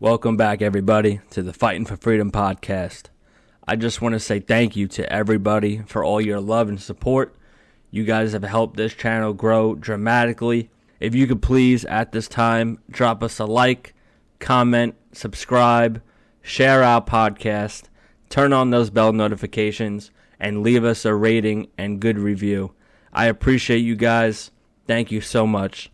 Welcome back, everybody, to the Fighting for Freedom podcast. I just want to say thank you to everybody for all your love and support. You guys have helped this channel grow dramatically. If you could please, at this time, drop us a like, comment, subscribe, share our podcast, turn on those bell notifications, and leave us a rating and good review. I appreciate you guys. Thank you so much.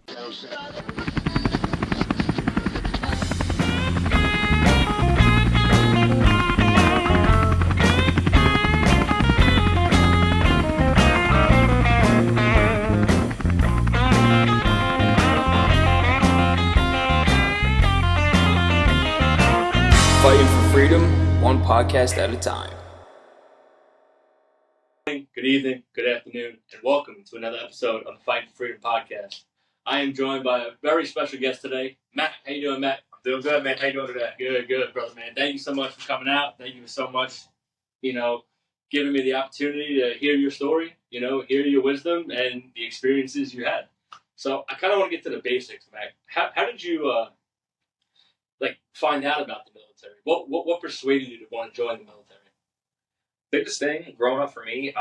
Fighting for freedom, one podcast at a time. Good evening, good afternoon, and welcome to another episode of the Fighting for Freedom podcast. I am joined by a very special guest today, Matt. How you doing, Matt? I'm doing good, man. How you doing today? Good, brother, man. Thank you so much for coming out. Thank you so much, giving me the opportunity to hear your story, hear your wisdom and the experiences you had. So I kind of want to get to the basics, Matt. How did you find out about the military? What persuaded you to want to join the military? Biggest thing growing up for me,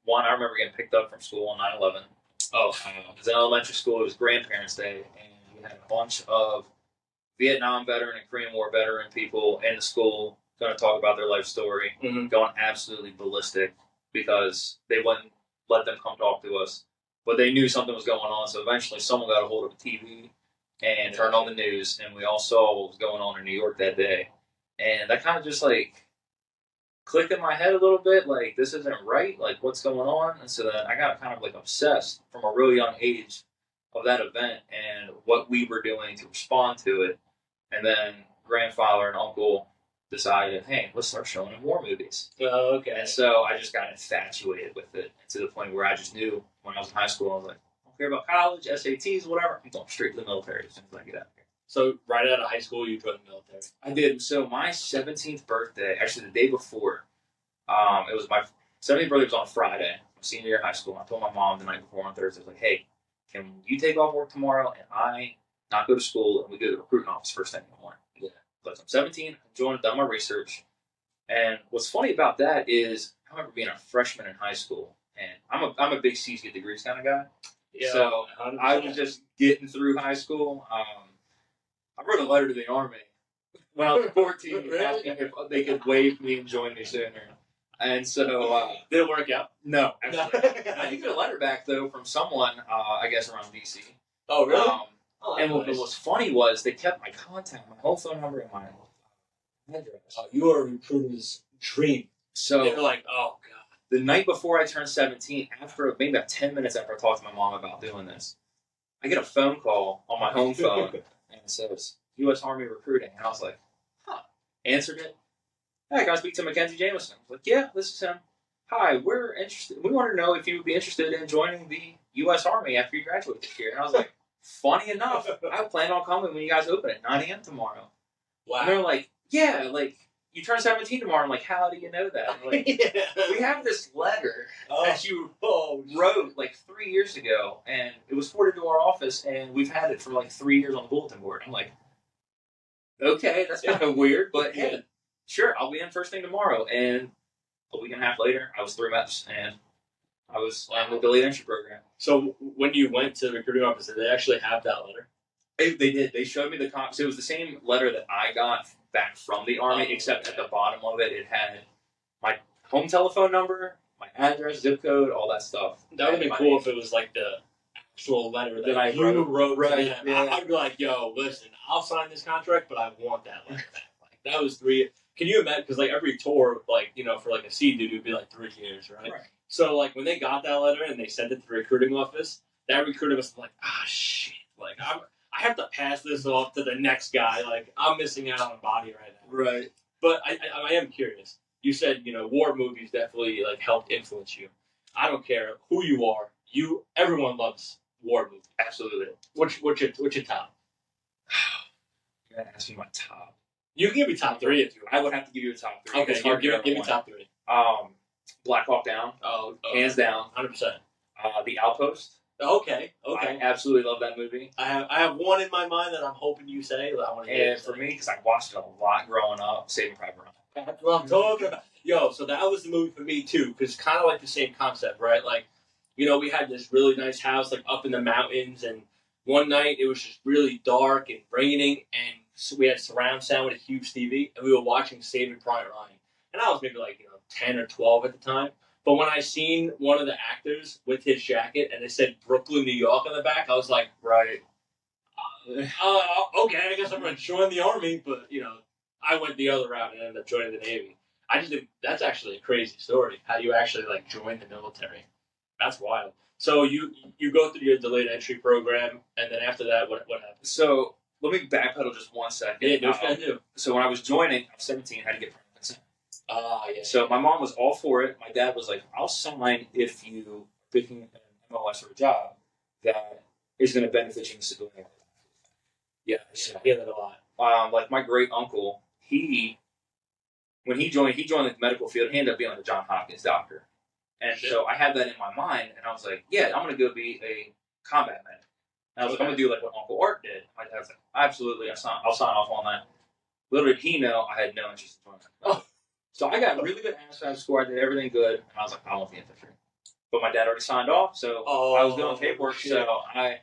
one, I remember getting picked up from school on 9/11. Because in elementary school, it was Grandparents' Day, and we had a bunch of Vietnam veteran and Korean War veteran people in the school going to talk about their life story, going absolutely ballistic because they wouldn't let them come talk to us. But they knew something was going on, so eventually someone got a hold of a TV and turned on the news, and we all saw what was going on in New York that day. And that kind of just, clicked in my head a little bit, this isn't right, what's going on? And so then I got kind of, obsessed from a real young age of that event and what we were doing to respond to it. And then grandfather and uncle decided, hey, let's start showing him war movies. Oh, okay. And so I just got infatuated with it to the point where I just knew when I was in high school, I was like, I don't care about college, SATs, whatever. I'm going straight to the military as soon as I get out of here. So right out of high school, you joined the military? I did. So my 17th birthday, actually the day before, it was my 17th birthday was on a Friday, my senior year of high school. I told my mom the night before on Thursday, I was like, hey, can you take off work tomorrow and I not go to school and we go to the recruiting office first thing in the morning? Yeah. But I'm 17, I done my research. And what's funny about that is I remember being a freshman in high school, and I'm a big C's get degrees kind of guy. Yeah, so 100%. I was just getting through high school. I wrote a letter to the Army when I was 14 asking if they could waive me and join me sooner. And so... did it work out? No, absolutely. I did get a letter back, though, from someone, I guess, around D.C. Oh, really? And what was funny was they kept my contact, my whole phone number, and my address. Oh, you were a recruiter's dream. So they were like, oh, God. The night before I turned 17, after maybe about 10 minutes after I talked to my mom about doing this, I get a phone call on my home phone, and it says, U.S. Army recruiting. And I was like, huh. Answered it. Hey, can I speak to Mackenzie Jameson? I was like, yeah, this is him. Hi, we're interested. We want to know if you would be interested in joining the U.S. Army after you graduate this year. And I was like, funny enough, I plan on coming when you guys open at 9 a.m. tomorrow. Wow. And they're like, yeah, you turn 17 tomorrow. I'm like, how do you know that? I'm like, we have this letter that you wrote 3 years ago, and it was forwarded to our office, and we've had it for 3 years on the bulletin board. I'm like, okay, that's kind of weird, but hey, sure, I'll be in first thing tomorrow. And a week and a half later, I was through MEPS, and I was on the delayed entry program. So when you went to the recruiting office, did they actually have that letter? They did. They showed me the copies. It was the same letter that I got back from the Army, except at the bottom of it, it had my home telephone number, my address, zip code, all that stuff. That would have been cool if it was the actual letter that I wrote. Right. Yeah. I'd be like, yo, listen, I'll sign this contract, but I want that letter back. That was 3 years. Can you imagine? Because every tour, for a C dude, it would be 3 years, right? So when they got that letter and they sent it to the recruiting office, that recruiter was like, shit, I have to pass this off to the next guy. I'm missing out on a body right now. Right. But I am curious. You said, war movies definitely helped influence you. I don't care who you are. Everyone loves war movies. Absolutely. What's your top? You're gonna ask me my top. You can give me top 3 if you want. I would have to give you a top 3. Okay, give me top 3. Black Hawk Down. Oh, hands down. 100%. The Outpost. Okay. I absolutely love that movie. I have one in my mind that I'm hoping you say. That I want to hear. And for me, because I watched it a lot growing up, Saving Private Ryan. That's what I'm talking about. Yo, so that was the movie for me too, because kind of like the same concept, right? Like, we had this really nice house like up in the mountains, and one night it was just really dark and raining, and so we had surround sound with a huge TV, and we were watching Saving Private Ryan, and I was maybe like 10 or 12 at the time. But when I seen one of the actors with his jacket and it said Brooklyn, New York on the back, I was like, Right. okay, I guess I'm going to join the Army. But, I went the other route and ended up joining the Navy. I just think that's actually a crazy story, how you actually, like, joined the military. That's wild. So you go through your delayed entry program, and then after that, what happened? So let me backpedal just 1 second. Yeah, no shit, I do. So when I was joining, I was 17, had to get parental consent. Yeah. So my mom was all for it. My dad was like, I'll sign if you are picking an MOS or a job that is going to benefit you in civilian life. Yeah, I hear that a lot. Like my great uncle, when he joined the medical field. He ended up being like a John Hopkins doctor, and so I had that in my mind, and I was like, yeah, I'm going to go be a combat medic. And I was like, I'm going to do like what Uncle Art did. My dad was like, absolutely, I'll sign off on that. Little did he know, I had no interest in joining. Oh. So I got really good answers out of school. I did everything good, and I was like, I want the infantry. But my dad already signed off, so I was doing paperwork. Shit. So I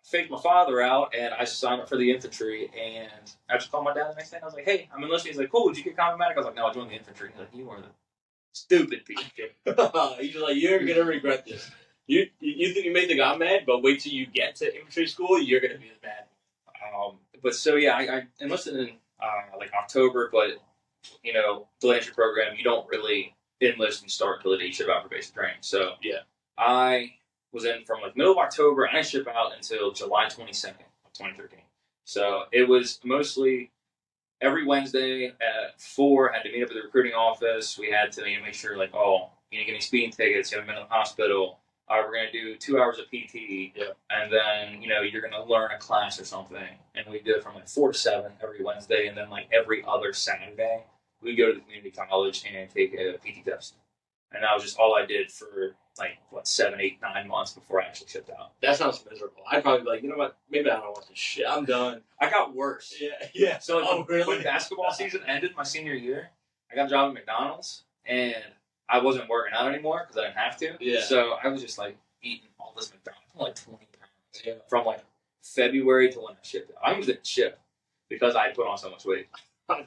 faked my father out, and I signed up for the infantry. And I just called my dad the next day, and I was like, hey, I'm enlisting. He's like, cool, did you get combat medic? I was like, no, I joined the infantry. He's like, you are the stupid piece of shit. He's like, you're going to regret this. You think you made the guy mad, but wait till you get to infantry school, you're going to be mad. But so, yeah, I enlisted in like October, but delayed entry program, you don't really enlist and start until the day you ship out for basic training. So yeah, I was in from like middle of October, and I ship out until July 22nd of 2013. So it was mostly every Wednesday at 4, had to meet up at the recruiting office. We had to make sure like, get any speeding tickets, you haven't been in the hospital. We're going to do 2 hours of PT, and then, you're going to learn a class or something. And we did it from like 4 to 7 every Wednesday, and then like every other Saturday, we go to the community college and take a PT test. And that was just all I did for like, 7, 8, 9 months before I actually shipped out. That sounds miserable. I'd probably be like, you know what, maybe I don't want this shit. I'm done. I got worse. Yeah. So when basketball season ended my senior year, I got a job at McDonald's, and I wasn't working out anymore because I didn't have to. Yeah. So I was just like eating all this McDonald's, like 20 pounds from like February to when I shipped out. I almost didn't ship because I put on so much weight.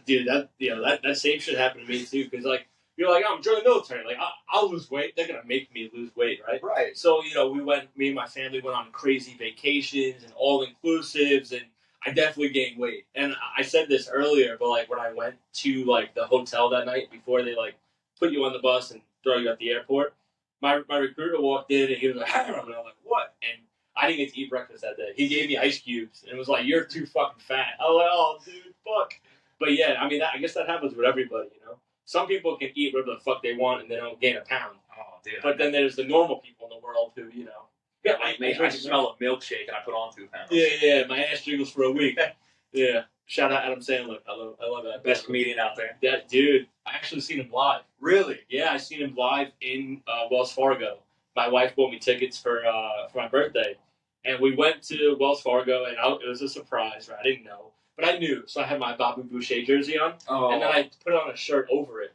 Dude, that same shit happened to me too. Because like you're like, I'm joining the military. Like I'll lose weight. They're gonna make me lose weight, right? Right. So me and my family went on crazy vacations and all inclusives, and I definitely gained weight. And I said this earlier, but like when I went to like the hotel that night before they like put you on the bus and throw you at the airport, my recruiter walked in and he was like, "Hi," and I'm like, "What?" And I didn't get to eat breakfast that day. He gave me ice cubes and was like, "You're too fucking fat." I was like, "Oh, dude, fuck." But yeah, I mean, I guess that happens with everybody, Some people can eat whatever the fuck they want and they don't gain a pound. Oh, dude. But then there's the normal people in the world who, Yeah, I smell a milkshake and I put on 2 pounds. Yeah, my ass jiggles for a week. Yeah. Shout out Adam Sandler. I love that. Best comedian out there. That dude. I actually seen him live. Really? Yeah, I seen him live in Wells Fargo. My wife bought me tickets for my birthday, and we went to Wells Fargo, and it was a surprise. Right? I didn't know, but I knew. So I had my Bobby Boucher jersey on, and then I put on a shirt over it.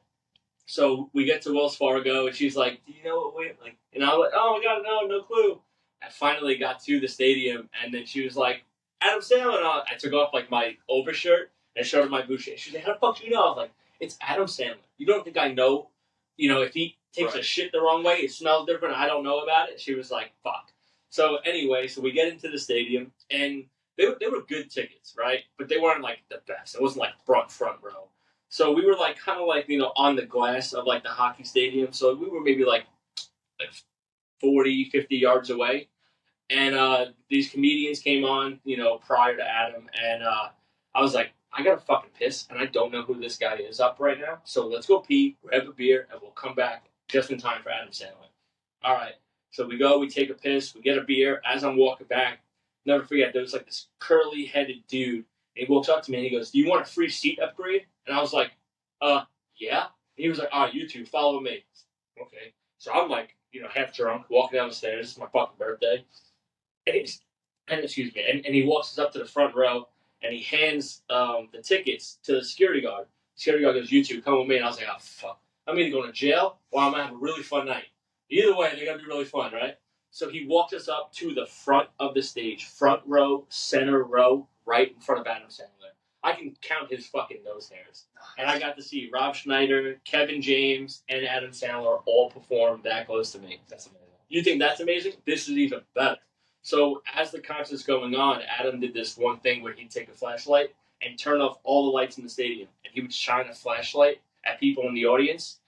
So we get to Wells Fargo, and she's like, "Do you know what we like?" And I was like, "Oh my god, no clue." I finally got to the stadium, and then she was like, "Adam Sandler." And I took off like my overshirt and showed her my Boucher. She's like, "How the fuck do you know?" I was like, "It's Adam Sandler. You don't think I know? If he takes a shit the wrong way, it smells different. I don't know about it." She was like, "Fuck." So anyway, we get into the stadium, and they were good tickets, right? But they weren't like the best. It wasn't like front row. So we were like kind of like on the glass of like the hockey stadium. So we were maybe like 40, 50 yards away. And these comedians came on, prior to Adam. And I was like, I got to fucking piss. And I don't know who this guy is up right now. So let's go pee, grab a beer, and we'll come back just in time for Adam Sandler. All right. So we go, we take a piss, we get a beer. As I'm walking back, never forget, there was like this curly-headed dude. And he walks up to me and he goes, "Do you want a free seat upgrade?" And I was like, yeah. And he was like, "All right, you two, follow me." Okay. So I'm like, half drunk, walking down the stairs. It's my fucking birthday. excuse me, and he walks us up to the front row, and he hands the tickets to the security guard. Security guard goes, "You two, come with me." And I was like, "Oh fuck, I'm either going to jail or I'm gonna have a really fun night. Either way, they're gonna be really fun, right?" So he walked us up to the front of the stage, front row, center row, right in front of Adam Sandler. I can count his fucking nose hairs. And I got to see Rob Schneider, Kevin James, and Adam Sandler all perform that close to me. That's amazing. You think that's amazing? This is even better. So as the concert's going on, Adam did this one thing where he'd take a flashlight and turn off all the lights in the stadium. And he would shine a flashlight at people in the audience.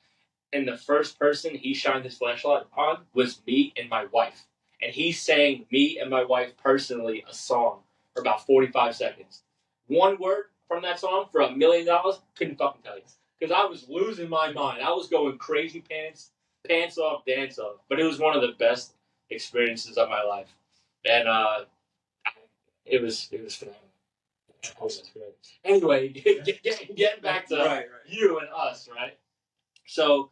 And the first person he shined his flashlight on was me and my wife. And he sang me and my wife personally a song for about 45 seconds. One word from that song for $1 million, couldn't fucking tell you. Because I was losing my mind. I was going crazy pants off, dance off. But it was one of the best experiences of my life. And it was phenomenal. Anyway, getting back to you and us, right? So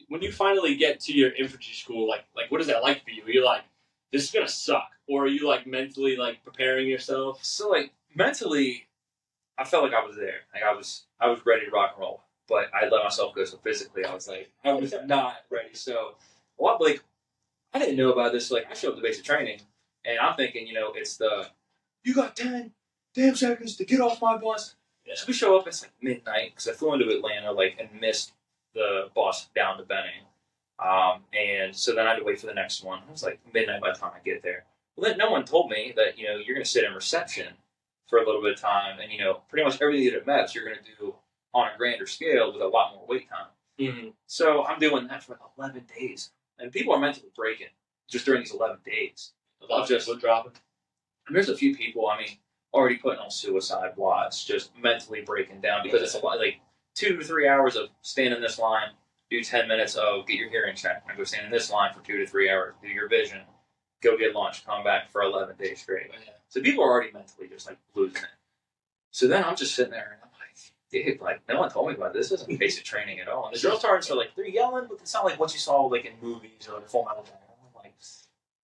when you finally get to your infantry school, like what is that like for you? Are you like, this is gonna suck, or are you like mentally like preparing yourself? So like mentally, I felt like I was there. Like I was ready to rock and roll, but I let myself go. So physically, I was not ready. So I didn't know about this. So, I showed up to basic training, and I'm thinking, it's you got 10 damn seconds to get off my bus. Yeah. So we show up. It's like midnight because I flew into Atlanta and missed the bus down to Benning. And so then I had to wait for the next one. It was like midnight by the time I get there. Well, then no one told me that, you're going to sit in reception for a little bit of time. And, pretty much everything that it matters, you're going to do on a grander scale with a lot more wait time. Mm-hmm. So I'm doing that for 11 days. And people are mentally breaking just during these 11 days. Just dropping. And there's a few people, already putting on suicide watch, just mentally breaking down because it's a lot, 2 to 3 hours of stand in this line, do 10 minutes of get your hearing checked, and go stand in this line for 2 to 3 hours, do your vision, go get lunch, come back for 11 days straight. Yeah. So people are already mentally just losing it. So then I'm just sitting there and I'm like, dude, no one told me about this. This isn't basic training at all. And the drill sergeants are they're yelling, but it's not like what you saw in movies or Full Metal Jacket. I'm like,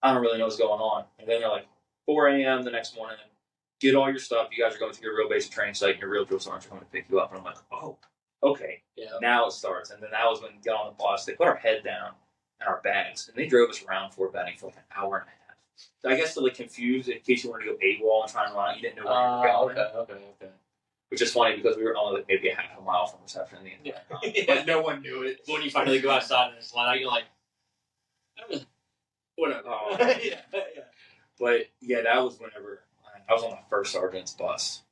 I don't really know what's going on. And then they're 4 a.m. the next morning, get all your stuff. You guys are going to your real basic training site, and your real drill sergeants are coming to pick you up. And I'm like, oh, okay. Yeah. Now it starts. And then that was when we got on the bus. They put our head down and our bags, and they drove us around Fort Benning for an hour and a half. So I guess to confuse in case you wanted to go AWOL and try and run out, you didn't know where you were going. Okay. Which is funny because we were only maybe a half a mile from reception in the entire time. Yeah. But no one knew it. When you finally go outside and it's you're like, whatever. Yeah. But yeah, that was whenever I was on my first sergeant's bus.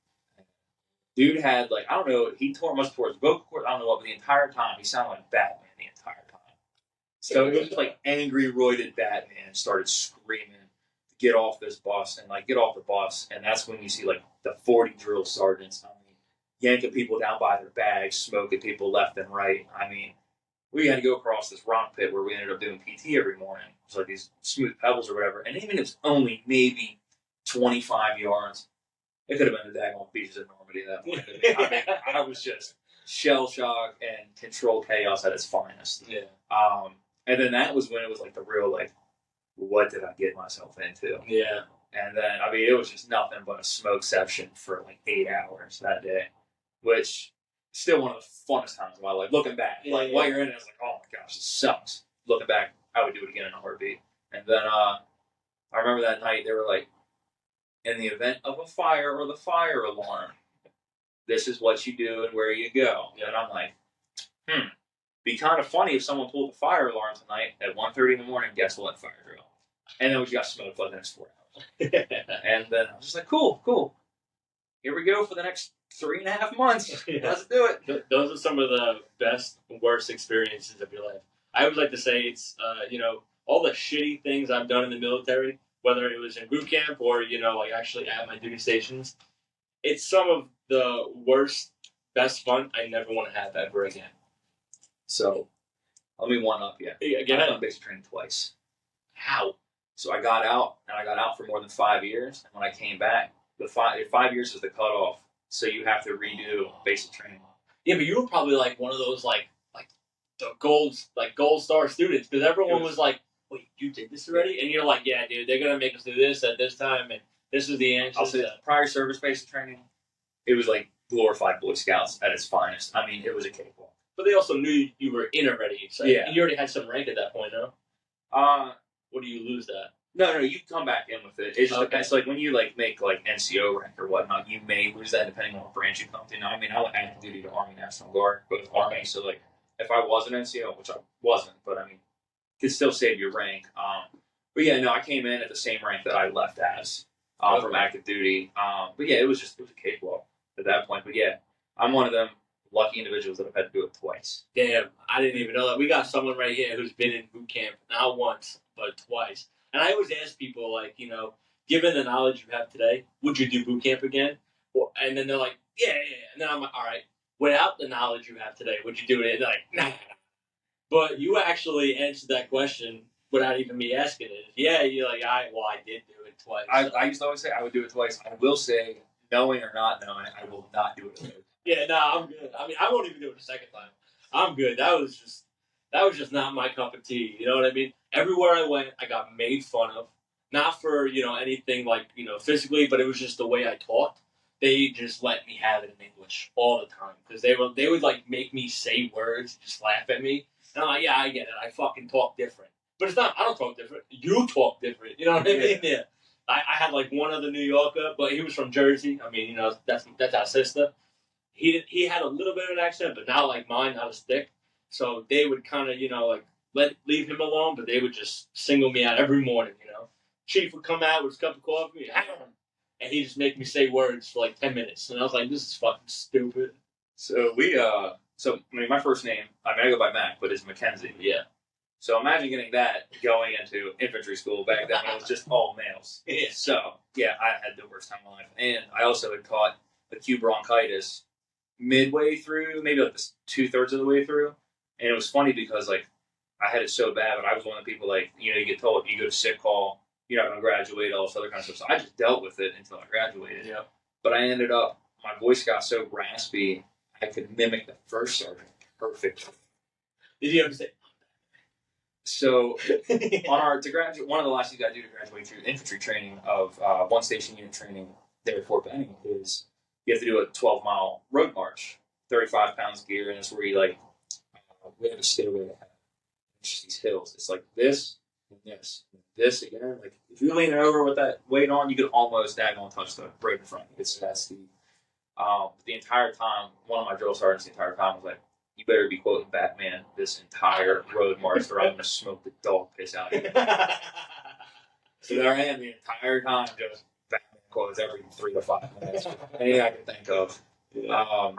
Dude had I don't know, he must tore his vocal cord, I don't know what, but the entire time he sounded like Batman the entire time. So it was just angry, roided Batman started screaming to get off this bus and get off the bus, and that's when you see the 40 drill sergeants, yanking people down by their bags, smoking people left and right. We had to go across this rock pit where we ended up doing PT every morning. It was these smooth pebbles or whatever, and even if it's only maybe 25 yards, it could have been the daggone beaches of Normandy that morning. I was just shell shock and controlled chaos at its finest. Yeah. And then that was when it was the real what did I get myself into? Yeah. And then it was just nothing but a smokeception for 8 hours that day, which still one of the funnest times of my life. Looking back, while you're in it, it's oh my gosh, this sucks. Looking back, I would do it again in a heartbeat. And then I remember that night they were in the event of a fire or the fire alarm, this is what you do and where you go. And I'm be kind of funny if someone pulled the fire alarm tonight at 1:30 in the morning. Guess what? Fire drill. And then we got smoked for the next 4 hours. And then I was just cool. Here we go for the next 3.5 months. Let's do it. Those are some of the best, worst experiences of your life. I would like to say it's, all the shitty things I've done in the military, whether it was in boot camp or, actually at my duty stations, it's some of the worst, best fun I never want to have ever again. So, let me one up you. Yeah, I've done basic training twice. How? So I got out for more than 5 years, and when I came back, the 5 years is the cutoff, so you have to redo basic training. Yeah, but you were probably one of those the gold star students, because everyone was wait, you did this already? And you're like, yeah, dude, they're gonna make us do this at this time, and this is the answer. I'll say prior service-based training, it was like glorified Boy Scouts at its finest. I mean, it was a cakewalk. But they also knew you were in already, so Yeah. you already had some rank at that point, no? Or do you lose that? No, you come back in with it. It just depends. Like when you like make like NCO rank or whatnot, you may lose that depending on what branch you come to. Now, I mean, I went active duty to Army National Guard, both Army. So like, if I was an NCO, which I wasn't, but I mean, could still save your rank. But yeah, no, I came in at the same rank that I left as from active duty. But yeah, it was a cakewalk at that point. But yeah, I'm one of them lucky individuals that have had to do it twice. Damn, I didn't even know that. We got someone right here who's been in boot camp not once but twice. And I always ask people, like, you know, given the knowledge you have today, would you do boot camp again? And then they're like, yeah. And then I'm like, all right, without the knowledge you have today, would you do it? And they're like, nah. But you actually answered that question without even me asking it. Yeah, you're like, I did do it twice. I used to always say I would do it twice. I will say, knowing or not knowing, I will not do it again. Yeah, I'm good. I mean, I won't even do it a second time. I'm good. That was just not my cup of tea. You know what I mean? Everywhere I went, I got made fun of. Not for, you know, anything like, you know, physically, but it was just the way I talked. They just let me have it in English all the time. Because they would, like, make me say words, just laugh at me. And I'm like, yeah, I get it. I fucking talk different. But it's not, I don't talk different. You talk different. You know what I mean? Yeah. I had, like, one other New Yorker, but he was from Jersey. I mean, you know, that's our sister. He had a little bit of an accent, but not like mine, not as thick. So they would kind of, you know, like leave him alone, but they would just single me out every morning, you know. Chief would come out with his cup of coffee, and he'd just make me say words for like 10 minutes. And I was like, this is fucking stupid. So I mean, my first name, I mean, I go by Mac, but it's Mackenzie. Yeah. So imagine getting that going into infantry school back then when it was just all males. Yeah. So, yeah, I had the worst time of my life. And I also had caught acute bronchitis midway through, maybe like 2/3 of the way through. And it was funny because, like, I had it so bad, but I was one of the people, like, you know, you get told you go to sick call, you're not going to graduate, all this other kind of stuff. So I just dealt with it until I graduated. Yeah. But I ended up, my voice got so raspy, I could mimic the first sergeant perfect. Did you ever say? So on our to graduate, one of the last things I do to graduate through infantry training of one station unit training there at Fort Benning is you have to do a 12-mile road march, 35 pounds of gear, and it's where you like we have a stairway that has just these hills. It's like this and this again. Like if you're leaning over with that weight on, you could almost daggone touch the right in front. It's that steep. The entire time, one of my drill sergeants the entire time was like, you better be quoting Batman this entire road march or I'm going to smoke the dog piss out of you. So there I am the entire time just Batman quotes every 3 to 5 minutes. Anything I can think of. Yeah.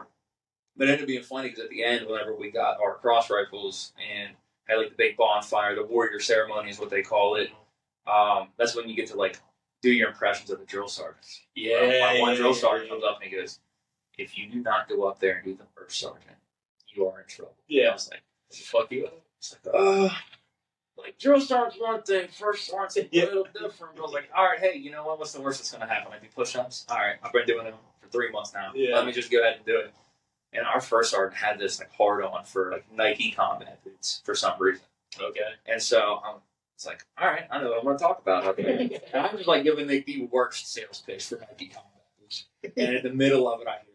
But it ended up being funny because at the end, whenever we got our cross rifles and had like the big bonfire, the warrior ceremony is what they call it. That's when you get to like do your impressions of the drill sergeants. My one drill sergeant comes up and he goes, if you do not go up there and do the first sergeant, you are in trouble. Yeah. I was like, fuck you. It's like, drill sergeant's one thing, first sergeant's a little different. I was like, all right, hey, you know what? What's the worst that's going to happen? I do push-ups. All right, I've been doing them for 3 months now. Yeah. Let me just go ahead and do it. And our first sergeant had this like hard-on for like Nike combat boots for some reason. Okay. And so it's like, all right, I know what I'm going to talk about. Okay. And I'm just like giving the worst sales pitch for Nike combat boots. And in the middle of it, I hear,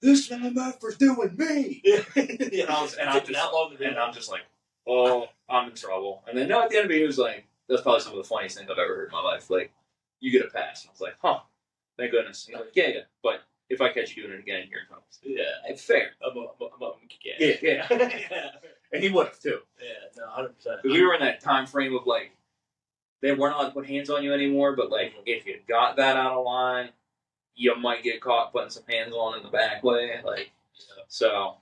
this man for doing me. And I'm just like, oh, I'm in trouble. And then at the end of it, he was like, that's probably some of the funniest things I've ever heard in my life. Like, you get a pass. And I was like, huh, thank goodness. And he's like, yeah. But if I catch you doing it again, you're in trouble. Yeah, it's fair. Yeah. And he would have too. Yeah, no, 100%. Because we were in that time frame of like, they weren't allowed to put hands on you anymore, but like, if you got that out of line, you might get caught putting some hands on in the back way, like so.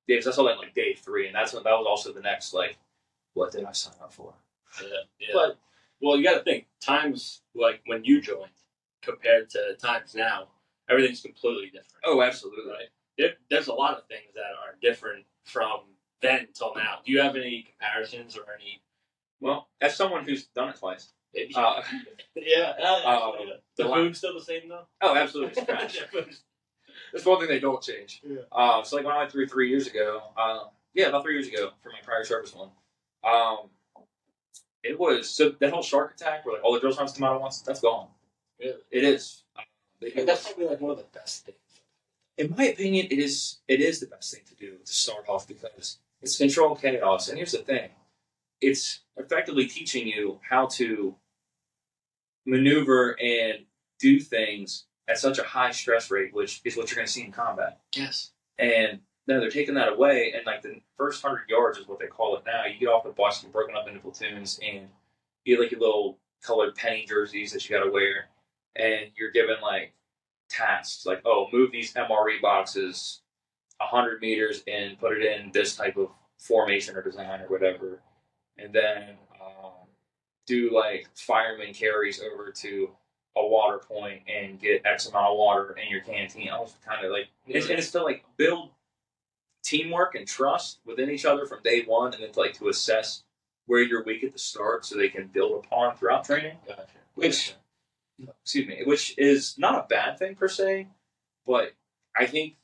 Yeah, because I saw that like day 3, and that was also the next like, what did I sign up for? Yeah. But well, you got to think times like when you joined compared to times now, everything's completely different. Oh, absolutely. Right. There's a lot of things that are different from then till now. Do you have any comparisons or any? Well, as someone who's done it twice. The food's still the same though? Oh, absolutely. That's one thing they don't change. Yeah. So like when I went through 3 years ago, about 3 years ago for my prior service one, It was so that whole shark attack where like all the drill sergeants come out at once. That's gone. Really? It is. That's probably like one of the best things. In my opinion, it is the best thing to do to start off because it's controlled chaos. And here's the thing: it's effectively teaching you how to maneuver and do things at such a high stress rate, which is what you're going to see in combat. Yes. And no, they're taking that away, and like the first 100 yards is what they call it now. You get off the bus, you're broken up into platoons, and you get like your little colored penny jerseys that you got to wear, and you're given like tasks like, oh, move these MRE boxes 100 meters and put it in this type of formation or design or whatever, and then do like fireman carries over to a water point and get X amount of water in your canteen. I was kind of like, and it's to like build teamwork and trust within each other from day one, and then to assess where you're weak at the start so they can build upon throughout training. Gotcha. Which is not a bad thing per se, but I think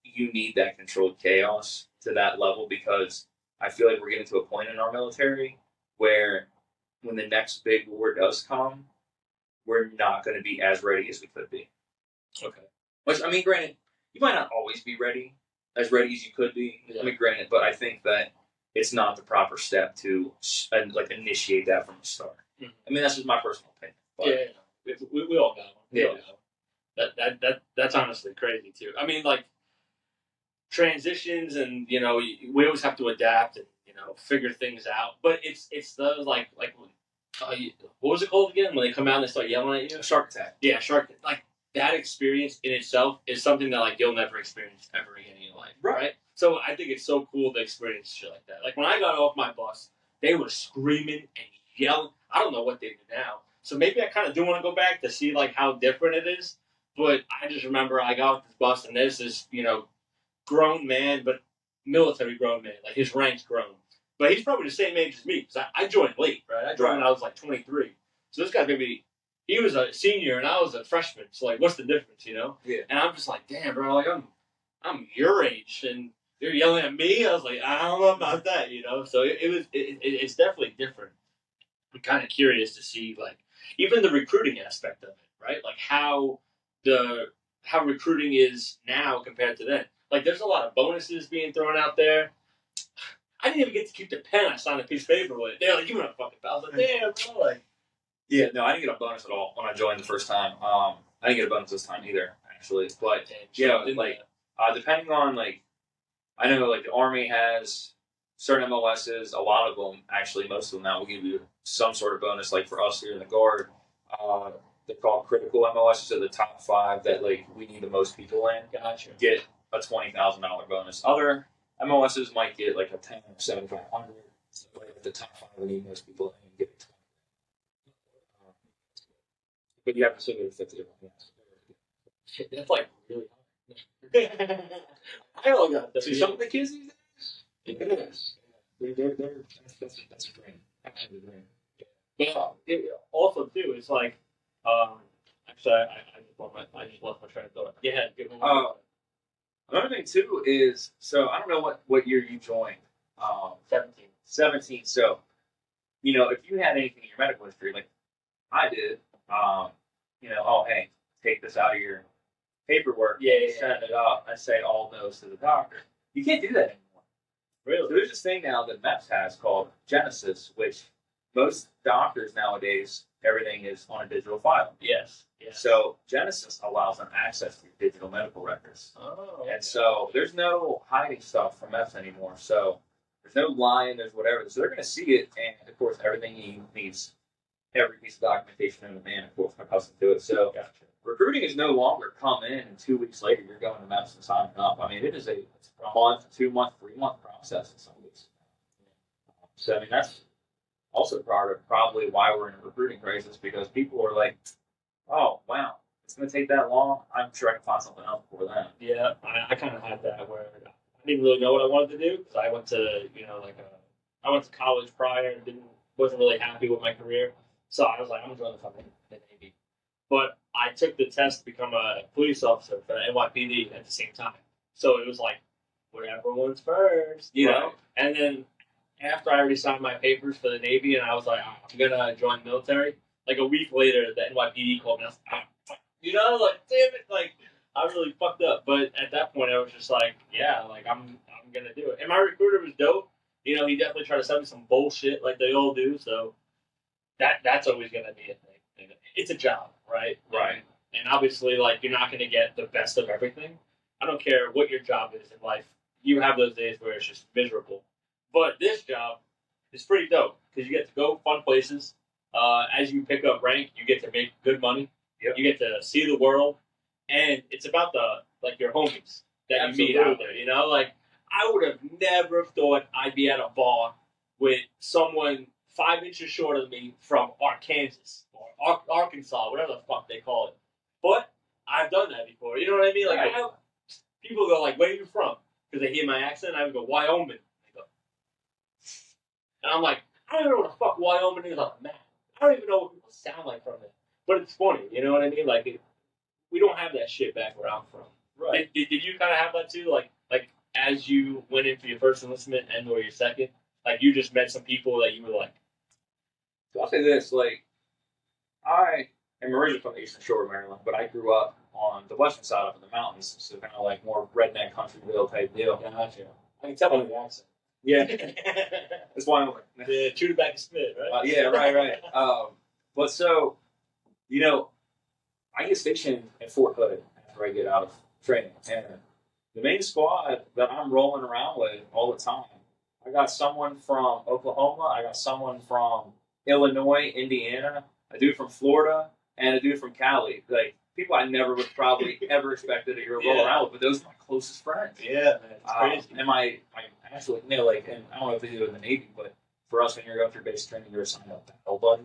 you need that controlled chaos to that level because I feel like we're getting to a point in our military where when the next big war does come, we're not going to be as ready as we could be. Okay. Which, I mean, granted, you might not always be as ready as you could be. Yeah. I mean, granted, but I think that it's not the proper step to initiate that from the start. Mm-hmm. I mean, that's just my personal opinion. But, yeah. We all got one. Yeah. All got one. That's honestly crazy too. I mean, like transitions, and we always have to adapt and figure things out. But it's the like what was it called again when they come out and they start yelling at you? Shark attack. Yeah, shark. Like that experience in itself is something that like you'll never experience ever again in your life, right? So I think it's so cool to experience shit like that. Like when I got off my bus, they were screaming and yelling. I don't know what they do now. So maybe I kind of do want to go back to see like how different it is. But I just remember I got off this bus and there's this grown man, but military grown man. Like his rank's grown. But he's probably the same age as me because I joined late, right? I joined when I was like 23. So this guy he was a senior and I was a freshman. So like, what's the difference, Yeah. And I'm just like, damn, bro, like I'm your age and they're yelling at me. I was like, I don't know about that, So it's definitely different. I'm kind of curious to see like even the recruiting aspect of it, right? Like how recruiting is now compared to then. Like there's a lot of bonuses being thrown out there. I didn't even get to keep the pen I signed a piece of paper with. They're like, you want a fucking pal? I was like, damn, bro. Like, yeah, no, I didn't get a bonus at all when I joined the first time. I didn't get a bonus this time either, actually. But depending on I know the Army has certain MOSs. A lot of them, actually, most of them now will give you some sort of bonus. Like for us here in the Guard, they're called critical MOSs. So the top 5 that we need the most people in. Gotcha. Get a $20,000 bonus. Other MOSs might get like a 10 or 7,500. So the top 5 that need most people in get 20. But you have to still get a 50. Shit, that's like really hard. I only got 30. See, some of the kids these days, that's a dream. Actually, a dream. But also too, it's like, actually, I just lost my train of thought. Yeah, give me another thing too is, so I don't know what year you joined. 17. 17. So, if you had anything in your medical history, like I did, oh hey, take this out of your paperwork, send it up, and say all those to the doctor. You can't do that anymore. Really? So there's this thing now that MEPS has called Genesis, which most doctors nowadays, everything is on a digital file. Yes. So Genesis allows them access to your digital medical records. Oh. Okay. And so there's no hiding stuff from MEPS anymore. So there's no lying, there's whatever. So they're going to see it, and of course everything needs every piece of documentation known to man, of course, accustomed to it. So recruiting is no longer come in and 2 weeks later you're going to MEPS and signing up. I mean, it is a month, 2 month, 3 month process in some weeks. So I mean, that's also part of probably why we're in a recruiting crisis, because people are like, oh wow, it's going to take that long. I'm sure I can find something else before then. Yeah, I kind of had that where I didn't really know what I wanted to do because I went to I went to college prior and wasn't really happy with my career. So I was like, I'm going to join the Navy. But I took the test to become a police officer for the NYPD at the same time. So it was like, whatever one's first, you know? And then after I already signed my papers for the Navy, and I was like, I'm gonna join the military. Like a week later, the NYPD called me. I was like, fuck. Like, damn it, like I really fucked up. But at that point, I was just like, yeah, like I'm gonna do it. And my recruiter was dope. He definitely tried to sell me some bullshit like they all do. So that's always gonna be a thing. And it's a job, right? Right. And obviously, like you're not gonna get the best of everything. I don't care what your job is in life. You have those days where it's just miserable. But this job is pretty dope because you get to go fun places. As you pick up rank, you get to make good money. Yep. You get to see the world, and it's about your homies that you meet out there. Like I would have never thought I'd be at a bar with someone 5 inches shorter than me from Arkansas or Arkansas, whatever the fuck they call it. But I've done that before. You know what I mean? Like Right. People go like, "Where are you from?" Because they hear my accent. I would go, "Wyoming." They go, and I'm like, I don't even know what the fuck Wyoming is on a map. I don't even know what people sound like from there. But it's funny, you know what I mean? Like, we don't have that shit back where I'm from. Right. Did you kind of have that too? Like as you went in for your first enlistment and or your second, like you just met some people that you were like, So I'll say this, like, I am originally from the Eastern Shore of Maryland, but I grew up on the western side up in the mountains, so kind of like more redneck countryville type deal. gotcha. I can tell by the accent. Yeah, that's why I'm like, Yeah, chew tobacco spit, right? yeah, right. But so, I get stationed at Fort Hood after I get out of training, and the main squad that I'm rolling around with all the time, I got someone from Oklahoma, I got someone from Illinois, Indiana, a dude from Florida, and a dude from Cali. Like people I never would probably ever expected to roll around with, but those are my closest friends. Yeah, man, it's crazy. And my actually, like, and I don't know if they do it in the Navy, but for us, when you're going through basic training, you're assigned a battle buddy.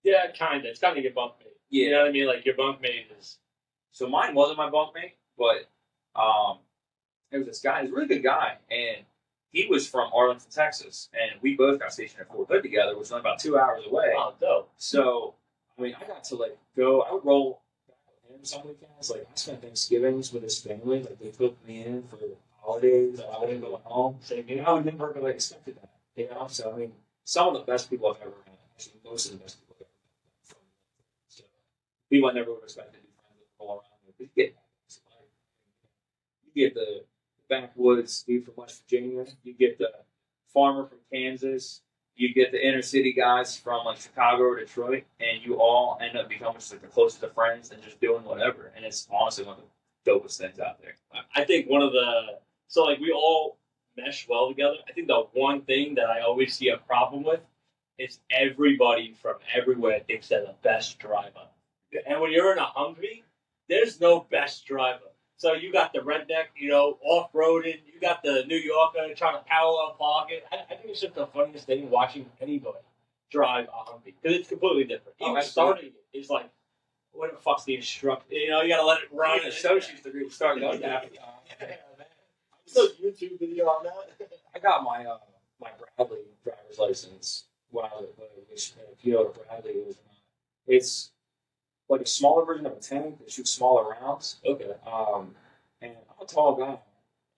Yeah, kind of. It's kind of your bunkmate. Yeah. You know what I mean? Like your bunkmate is. So mine wasn't my bunkmate, but it was this guy, he's a really good guy, and he was from Arlington, Texas, and we both got stationed at Fort Hood together, which was only about 2 hours away. Oh, dope. So, I mean, I got to go. I would roll back with him some weekends. Like I spent Thanksgivings with his family. Like they took me in for holidays. I wouldn't go home. Same I would never really expected that. So I mean, some of the best people I've ever met. Actually, most of the best people I've ever met. From so people I never would have expected to be friends with, roll around with. You get the backwoods dude from West Virginia. You get the farmer from Kansas. You get the inner city guys from Chicago or Detroit, and you all end up becoming just the closest of friends and just doing whatever. And it's honestly one of the dopest things out there. I think we all mesh well together. I think the one thing that I always see a problem with is everybody from everywhere thinks they're the best driver. And when you're in a Humvee, there's no best driver. So you got the redneck, off-roading. You got the New Yorker trying to parallel park it. I think it's just the funniest thing watching anybody drive a Humvee because it's completely different. Even starting it is like, what the fuck's the instructor? You got to let it run. The associate's degree to start going down. So YouTube video on that. I got my my Bradley driver's license when I was if you know what a Bradley is. It's like a smaller version of a tank that shoots smaller rounds. Okay. And I'm a tall guy,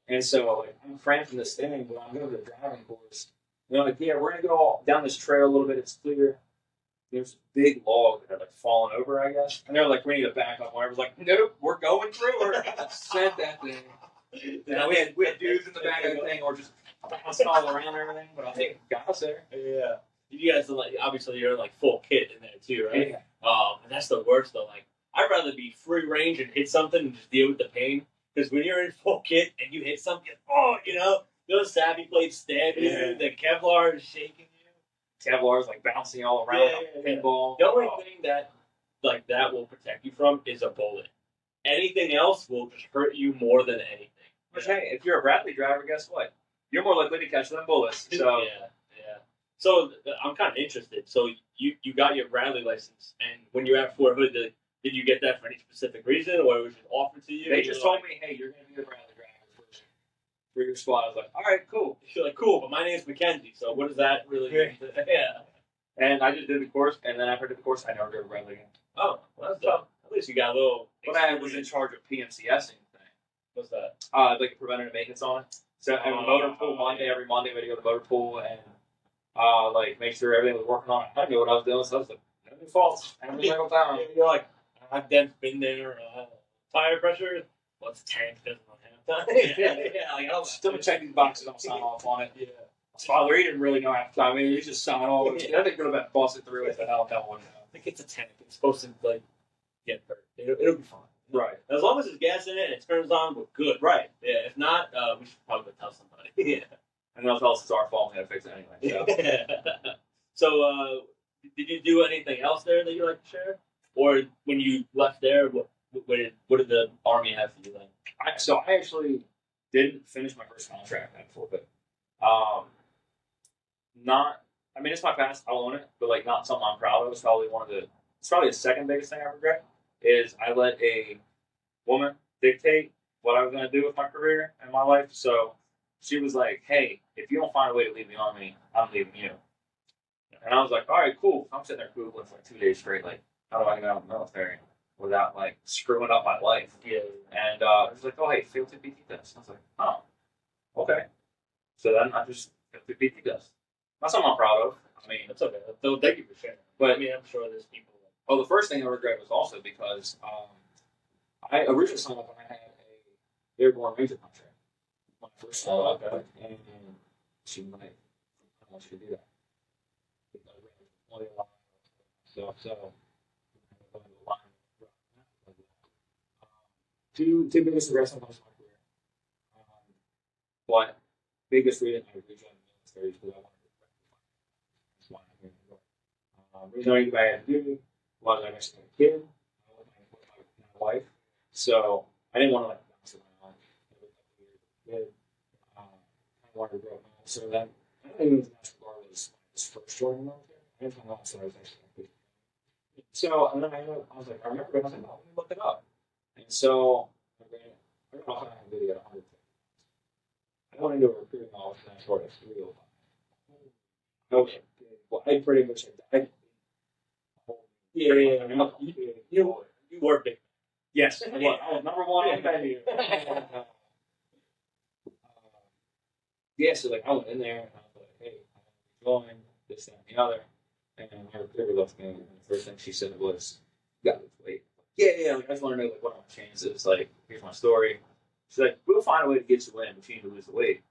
and so I'm cramped from this thing, but I'm going to the driving course. We're gonna go down this trail a little bit. It's clear. There's a big log that had fallen over, I guess, and they're like, "We need to back up." I was like, "Nope, we're going through her." Sent that thing. And we had dudes in the back of the thing, or just bouncing all around and everything. But I think got us there. Yeah. You guys are obviously you're full kit in there too, right? Yeah. And that's the worst though. I'd rather be free range and hit something and just deal with the pain. Because when you're in full kit and you hit something, those savvy plates stab you, the Kevlar is shaking you. Kevlar's bouncing all around pinball. The only thing that will protect you from is a bullet. Anything else will just hurt you more than anything. Which, hey, if you're a Bradley driver, guess what? You're more likely to catch them bullets. So yeah. So I'm kind of interested. So you got your Bradley license, and when you were at Fort Hood, did you get that for any specific reason, or it was just offered to you? They just told me, hey, you're going to be the Bradley driver for your squad. I was like, all right, cool. You're like, cool, but my name's Mackenzie, so what does that really mean? Yeah. And I just did the course, and then after I did the course, I never drove Bradley again. Oh, well, that's tough. At least you got a little. But I was in charge of PMCSing thing. What's that? Preventative maintenance on it. So and motor pool Monday, every Monday we had to go to motor pool and like make sure everything was working on it. I didn't know what I was doing, so I was like, no faults. Every single time. You're like, I've been there. Tire pressure. What's tank? Doesn't have time. yeah. Like I'll still check these boxes. I'll sign off on it. Yeah. Father, he didn't really know half the time. I mean, he just signed all of it. I think go back and boss it through. I said, "Oh, that one." I think it's a tank. It's supposed to like get hurt. It'll be fine. Right. As long as there's gas in it and it turns on, we're good. Right. Yeah. If not, we should probably go tell somebody. Yeah. And they'll tell us it's our fault. We got to fix it anyway. So, did you do anything else there that you like to share? Or when you left there, what did the Army have for you then? I actually didn't finish my first contract at Fort Pitt. Not. I mean, it's my past. I'll own it, but like not something I'm proud of. It's probably the second biggest thing I regret is I let a woman dictate what I was going to do with my career and my life. So she was like, "Hey, if you don't find a way to leave the Army, I'm leaving you." And I was like, "All right, cool." I'm sitting there Googling for like 2 days straight, like, how do I get out of the military without like screwing up my life? Yeah. And it was like, "Oh, hey, failed to PT test." I was like, "Oh, okay." So then I just failed to PT test. That's something I'm proud of. I mean, That's okay. So thank you for sharing. But I mean, I'm sure there's people. oh, the first thing I regret was also because I originally signed up when I had a airborne ranger contract when I first signed up, and she was like, "I don't want you to do that." So two biggest regrets in my career. But biggest reason I rejoined the military is because I wanted to rectify. That's why I'm here in New York. Reason I had to do was I actually had a kid with my wife, so I didn't want to like bounce around every couple of years with a kid. I wanted to grow up. So then I didn't even National Guard was his first joining the military. I didn't find out until I was actually so and then I was like, I remember I was like, "Oh, let me look it up." And so I got off on a video at 100. I went into a recruiting office and I scored a 305. Okay. Well, I pretty much died. Yeah. You were big. Yes. I was number one on the yeah, so like I went in there and I was like, "Hey, I'm going this, that, and the other." And my recruiter looked at me, and the first thing she said was, "You got to wait." Yeah. Like, I just want to know like what are my chances? Like, here's my story. She's like, "We'll find a way to get you in, but you need to lose the weight."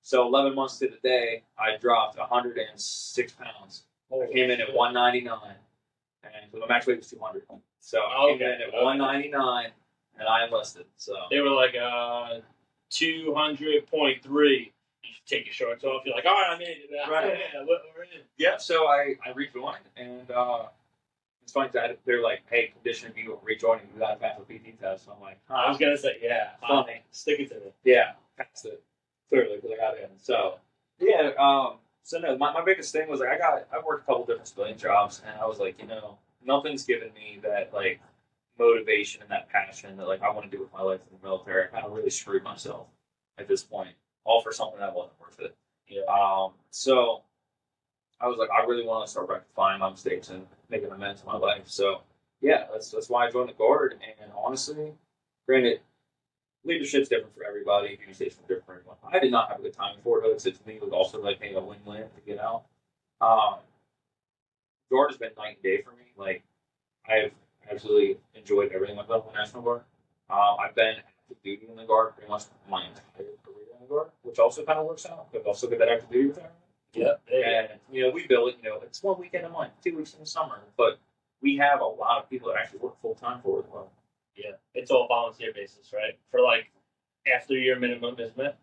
So 11 months to the day, I dropped 106 pounds. I came in at 199, and my max weight was 200. So I came in at 199, and I enlisted. So they were like 200.3. You take your shorts off. You're like, all right, I made it. Right. We're in. Yeah. So I rejoined, and it's funny that they're like, "Hey, condition of you rejoining, you got to pass a PT test." So I'm like, I was gonna say, yeah, funny. Stick it to me. Yeah, passed it clearly because I got in. So yeah. So no, my biggest thing was like I worked a couple different civilian jobs, and I was like, nothing's given me that like motivation and that passion that like I want to do with my life in the military. I kind of really screwed myself at this point, all for something that wasn't worth it. Yeah. So I was like, I really want to start rectifying my mistakes and making amends in my life. So yeah, that's why I joined the Guard. And honestly, granted, leadership's different for everybody. Communication's different for everyone. I did not have a good time in Fort Hood. So to me, it was also like, hey, a win-win to get out. Guard has been night and day for me. Like, I've absolutely enjoyed everything I've done with the National Guard. I've been active duty in the Guard pretty much my entire career in the Guard, which also kind of works out. I've also got that active duty retirement. Yeah. And, we bill it, it's 1 weekend a month, 2 weeks in the summer, but we have a lot of people that actually work full time for it as well. Yeah. It's all volunteer basis, right? For like after your minimum, isn't it?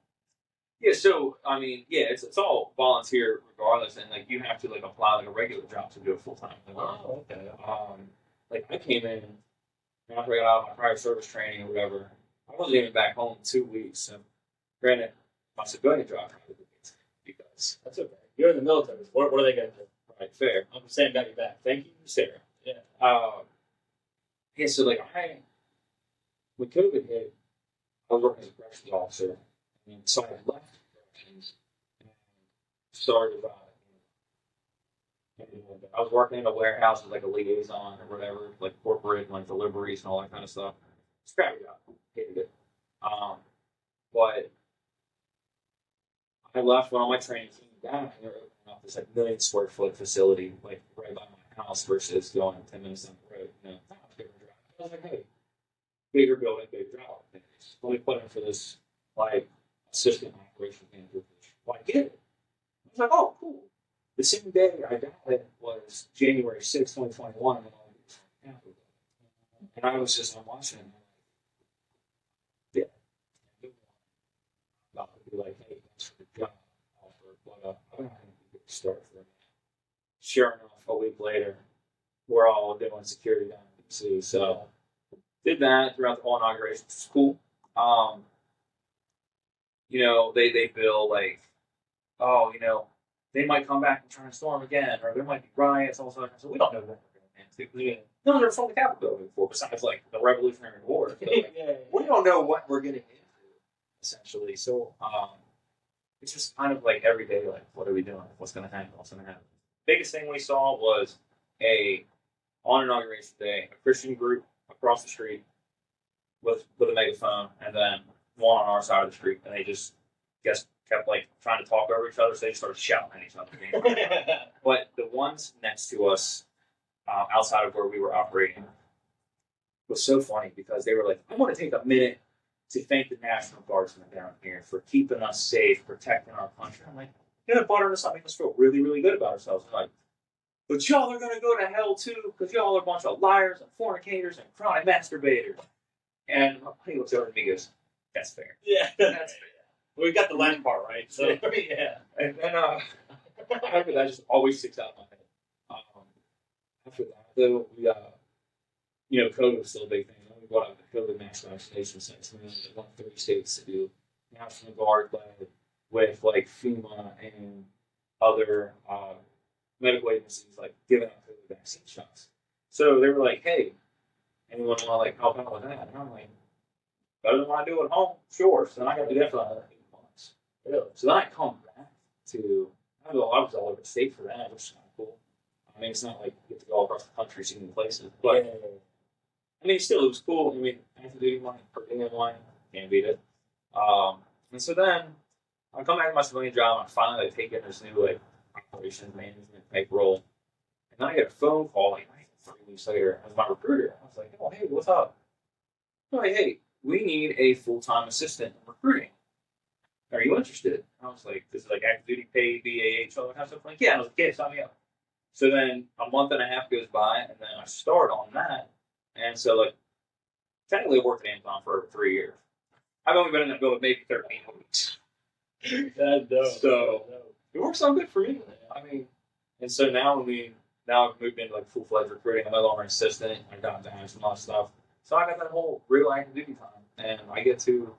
Yeah, so I mean, yeah, it's all volunteer regardless, and like you have to like apply like a regular job to do it full time. Oh, okay. Like I came in after I got out of my prior service training or whatever. I wasn't even back home in 2 weeks. So, granted, my civilian job because that's okay. You're in the military. What are they going to do? Right, fair. I'm saying got you back. Thank you, Sarah. Yeah. Yeah. So like when COVID hit, I was working as a corrections officer. And so I left corrections and started. I was working in a warehouse as like a liaison or whatever, like corporate, like deliveries and all that kind of stuff. Scrappy job, hated it. But I left when all my training came down, and they were opening up this like 1,000,000 square foot facility, like right by my house, versus going 10 minutes down the road. You know, that was a bigger drive. I was like, hey, bigger building, bigger job. Let me put in for this like assistant operations manager. Well, I get it. I was like, oh, cool. The same day I got it was January 6th, 2021, when all this happened. And I was just, I'm watching it, and I'm like, yeah, about to be like, hey, thanks for the job offer, but I don't have anything to start for it. Sure enough, a week later, we're all doing security down in DC. So did that throughout the whole inauguration. It's cool. You know, they bill like, oh, you know, they might come back and try and storm again, or there might be riots, all sorts. So we don't know what we're going to do. No one's ever fought the Capitol building before, besides like the Revolutionary War. So, like, we don't know what we're getting into, essentially. So it's just kind of like every day, like, what are we doing? What's going to happen? What's going to happen? Biggest thing we saw was on inauguration day, a Christian group across the street with a megaphone, and then one on our side of the street, and they just kept like trying to talk over each other, so they just started shouting at each other. But the ones next to us, outside of where we were operating, was so funny because they were like, "I want to take a minute to thank the National Guardsmen down here for keeping us safe, protecting our country." I'm like, "You know, buttering us up, making us feel really, really good about ourselves." I'm like, but y'all are gonna go to hell too, because y'all are a bunch of liars and fornicators and chronic masturbators. And he looks over at me and goes, "That's fair." Yeah, that's fair. Well, we got the last part right, so yeah. And then after that, just always sticks out in my head. After that, though, we you know, COVID was still a big thing. We brought out the COVID mass vaccination sites. We went 30 states to do National Guard led with like FEMA and other medical agencies like giving out COVID vaccine shots. So they were like, "Hey, anyone want to like help out with that?" And I'm like, "Better than what I do at home, sure." So then I got to do that for another 8 months. Really? So then I come back to I was all over the state for that, which is kind of cool. I mean, it's not like you get to go all across the country seeing places, but I mean, still, it was cool. I mean, active duty line, per diem line, can't beat it. And so then I come back to my civilian job, and I finally like take in this new like operations management type role, and then I get a phone call like 3 weeks later as my recruiter. I was like, "Oh, hey, what's up?" I'm like, "Hey, we need a full-time assistant in recruiting. Are you interested?" I was like, "This is like active duty pay, BAH, all that kind of stuff." I'm like, "Yeah." I was like, "Yeah, sign me up." So then a month and a half goes by, and then I start on that. And so, like, technically I worked at Amazon for over 3 years. I've only been in that building maybe 13 weeks. That's dope. So it works out good for me. I mean, and so now I've moved into like full-fledged recruiting. I'm no longer an assistant. I got to some other stuff. So I got that whole real active duty time, and I get to,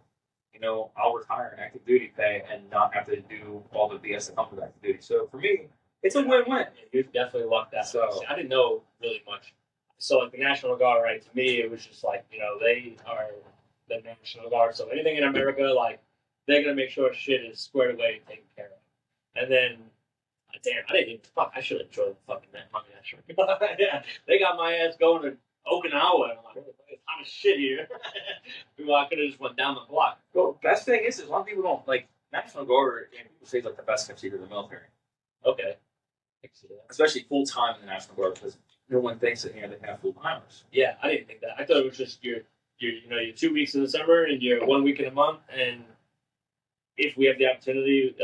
you know, I'll retire in active duty pay and not have to do all the BS that comes with active duty. So for me, it's a win-win. You've definitely lucked out. So see, I didn't know really much. So like the National Guard, right? To me, it was just like, you know, they are the National Guard. So anything in America, like they're gonna make sure shit is squared away and taken care of. And then, damn, I didn't even fuck. I should have enjoyed the fucking money. Yeah, they got my ass going to Okinawa, and I'm like, it's hot as shit here. I could have just went down the block. well, best thing is a lot of people don't like National Guard. And people say it's like the best kept secret in the military, Okay. especially full time in the National Guard, because no one thinks that they have full timers. Yeah, I didn't think that. I thought it was just your 2 weeks in the summer and your 1 week in a month, and if we have the opportunity,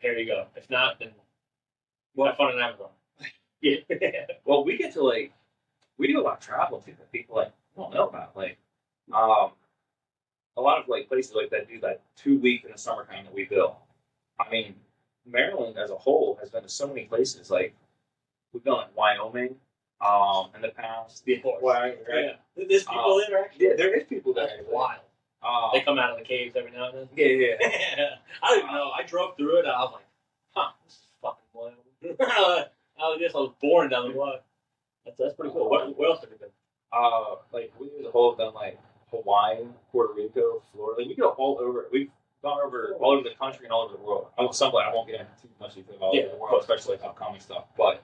here you go. If not, then have fun on Amazon. Yeah. Well, we get to like we do a lot of travel too that people like don't know about. Like a lot of like places like that do that 2 week in the summertime that we bill. I mean, Maryland as a whole has been to so many places. Like we've done like Wyoming in the past. Right? Yeah. There's people there actually. Yeah, there is people there. That's wild. They come out of the caves every now and then. Yeah. I don't even know. I drove through it and I was like, huh, this is fucking wild. I guess I was born down the block. That's pretty cool. What else have you been? Like we as a whole have done like Hawaii, Puerto Rico, Florida. Like we go all over. We've gone over all over the country and all over the world. I won't get into too much detail all over the world, especially like upcoming stuff. But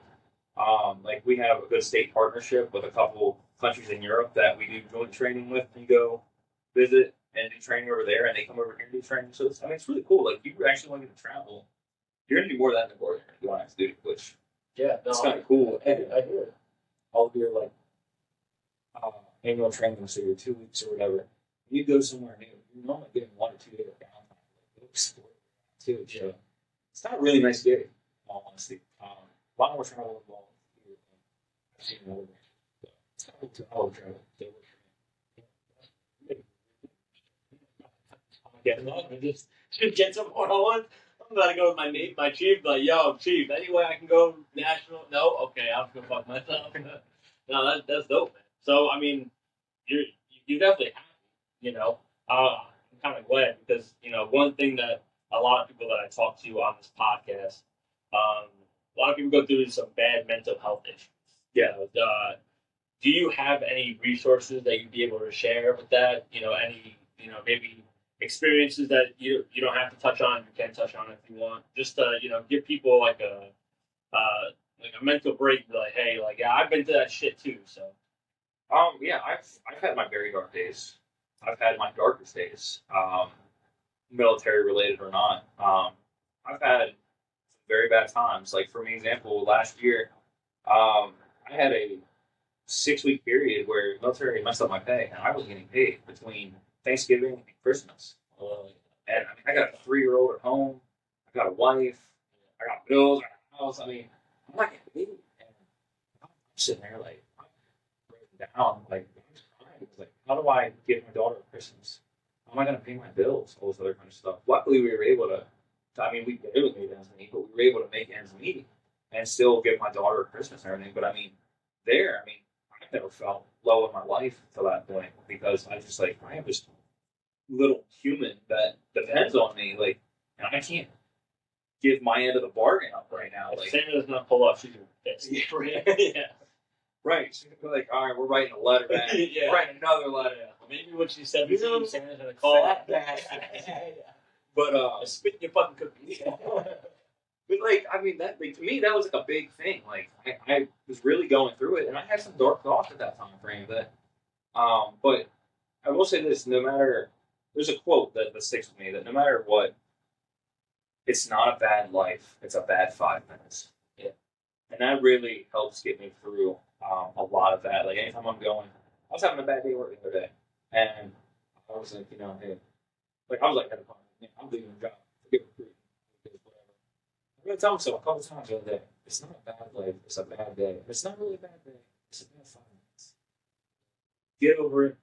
like we have a good state partnership with a couple countries in Europe that we do joint training with and go visit. and do training over there, and they come over here and do training. So it's really cool. Like you actually want to get to travel. You're gonna do more of that in the border. You want to have to do, which it's kind of cool. I hear it. All of your like annual training, so your 2 weeks or whatever. You go somewhere new. You're normally getting 1 or 2 days of downtime. Like, explore too. So it's not really nice getting, in all honesty. A lot more travel involved here than I've seen in other branches. So it's not really all travel. Just get some one-on-one. I'm about to go with my chief. Like, yo, chief, any way I can go national? No, okay, I'm just gonna fuck myself. No, that's dope, man. So I mean, you're definitely happy, you know. I'm kind of glad because one thing that a lot of people that I talk to on this podcast, a lot of people go through some bad mental health issues. Yeah. Do you have any resources that you'd be able to share with that? Any maybe experiences that you don't have to touch on, you can touch on if you want. Just to give people like a mental break. Like, hey, like yeah, I've been through that shit too. So Yeah, I've had my very dark days. I've had my darkest days, military related or not. I've had some very bad times. Like for me, example, last year, I had a 6-week period where the military messed up my pay, and I was getting paid between Thanksgiving and Christmas. And I mean, I got a 3-year-old at home. I got a wife. I got bills. I got a house. I mean, I'm not getting paid. And I'm sitting there like, I'm breaking down. Like, I was crying. It was like, how do I give my daughter a Christmas? How am I going to pay my bills? All this other kind of stuff. Luckily, we were able to, I mean, we barely made ends meet, but we were able to make ends meet and still give my daughter a Christmas and everything. But I mean, I've never felt low in my life to that point because I just like, I am just little human that depends on me, like, and I can't give my end of the bargain up right now. Like, Santa does not pull off. She's pissed. Yeah, right. So we're like, all right, we're writing a letter back. Yeah. We're writing another letter. Yeah. Maybe when she's 17, Santa's gonna call her. But spit in your fucking cookies. but like, I mean, that like to me that was like a big thing. Like, I was really going through it, and I had some dark thoughts at that time frame. But I will say this: no matter, there's a quote that sticks with me that no matter what, it's not a bad life; it's a bad 5 minutes. Yeah, and that really helps get me through a lot of that. Like anytime I'm going, I was having a bad day work the other day, and I was like, hey, like I was like, I'm leaving the job, forget recruiting, whatever. I'm gonna tell myself a couple times the other day, it's not a bad life, it's a bad day. It's not really a bad day, it's a bad 5 minutes. Get over it.